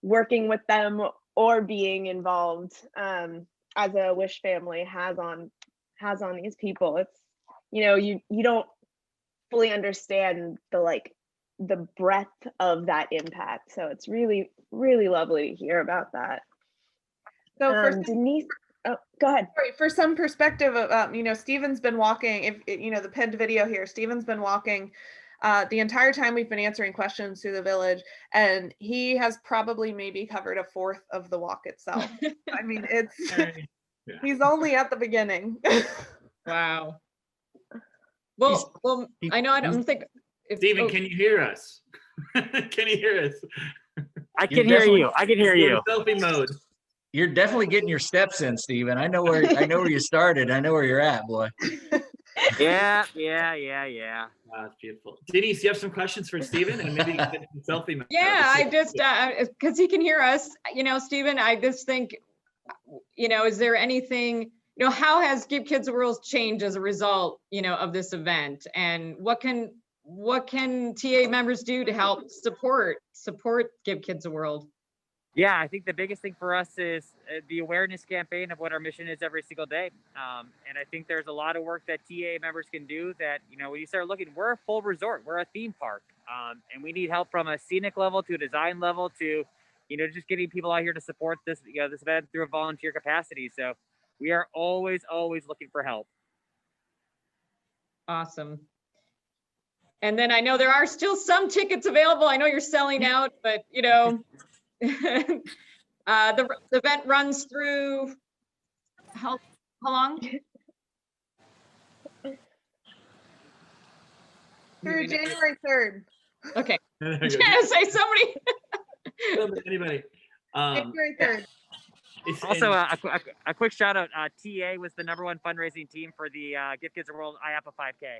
working with them or being involved as a Wish family has on these people. It's, you don't fully understand the breadth of that impact. So it's really, really lovely to hear about that. So Denise, oh, go ahead. Sorry, for some perspective, Stephen's been walking, the pinned video here, Stephen's been walking the entire time we've been answering questions through the village, and he has probably maybe covered a fourth of the walk itself. I mean, he's only at the beginning. Wow. Well, I know I don't think. Stephen, can you hear us? Can you hear us? I can hear you. I can hear you. Selfie mode. You're definitely getting your steps in, Stephen. I know where you started. I know where you're at, boy. Yeah. That's beautiful. Denise, you have some questions for Stephen, and maybe you can get some selfie mode. Yeah, I just because he can hear us, Stephen. I just think, is there anything, how has Give Kids the World changed as a result, of this event, and what can TA members do to help support Give Kids the World? Yeah, I think the biggest thing for us is the awareness campaign of what our mission is every single day. And I think there's a lot of work that TA members can do that, when you start looking, we're a full resort, we're a theme park. And we need help from a scenic level to a design level to, just getting people out here to support this, this event through a volunteer capacity. So we are always looking for help. Awesome. And then I know there are still some tickets available. I know you're selling out, but the event runs through how long? Through January 3rd. Okay. Say somebody. Anybody. January 3rd. Also, a quick shout out. TA was the #1 fundraising team for the Give Kids the World IAPA 5K.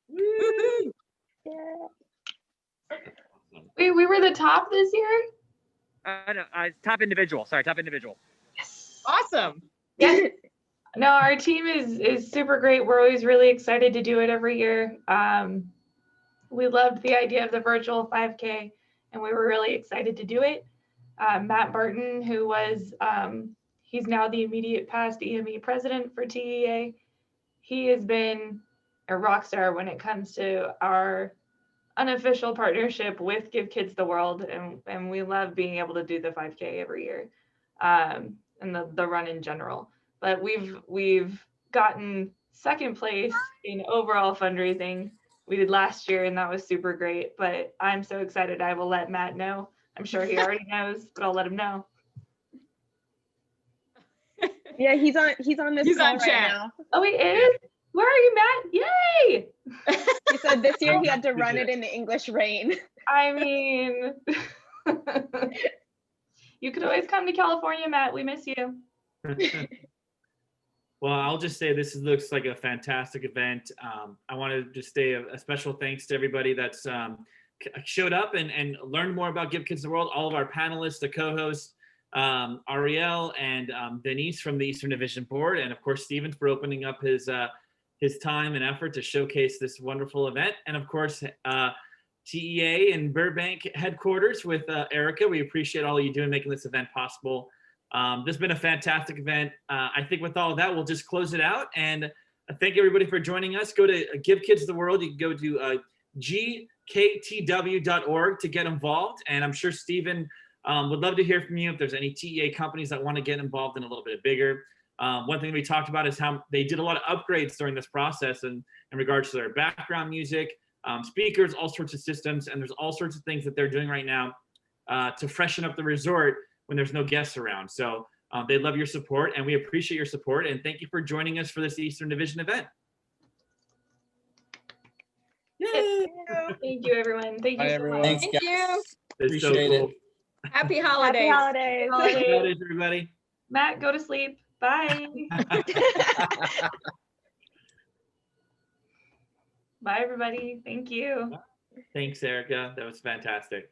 Woo-hoo. Yeah. Wait, we were the top this year? No, top individual. Sorry, top individual. Yes. Awesome. Yes. No, our team is super great. We're always really excited to do it every year. We loved the idea of the virtual 5K, and we were really excited to do it. Matt Barton, who was, he's now the immediate past EME president for TEA. He has been a rock star when it comes to our unofficial partnership with Give Kids the World, and we love being able to do the 5K every year, and the run in general. But we've gotten second place in overall fundraising. We did last year, and that was super great. But I'm so excited. I will let Matt know. I'm sure he already knows, but I'll let him know. Yeah, he's on this call right now. Oh, he is? Where are you, Matt? Yay! He said this year he had to run it in the English rain. I mean, you could always come to California, Matt. We miss you. Well, I'll just say looks like a fantastic event. I want to just say a special thanks to everybody that's showed up and learned more about Give Kids the World. All of our panelists, the co-hosts, Ariel and Denise from the Eastern Division Board, and of course Stephen for opening up his time and effort to showcase this wonderful event, and of course TEA in Burbank headquarters with Erica. We appreciate all you doing making this event possible. This has been a fantastic event. I think with all of that, we'll just close it out. And thank everybody for joining us. Go to Give Kids the World. You can go to gktw.org to get involved. And I'm sure Stephen would love to hear from you if there's any TEA companies that want to get involved in a little bit bigger. One thing we talked about is how they did a lot of upgrades during this process and in regards to their background music, speakers, all sorts of systems. And there's all sorts of things that they're doing right now to freshen up the resort when there's no guests around. So they love your support and we appreciate your support. And thank you for joining us for this Eastern Division event. Yay. Thank you, everyone. Thank you so much. Thanks, Thank guys. you. It's so Appreciate cool. it. Happy Happy holidays. holidays. Happy holidays, everybody. Matt, go to sleep. Bye. Bye, everybody. Thank you. Thanks, Erica. That was fantastic.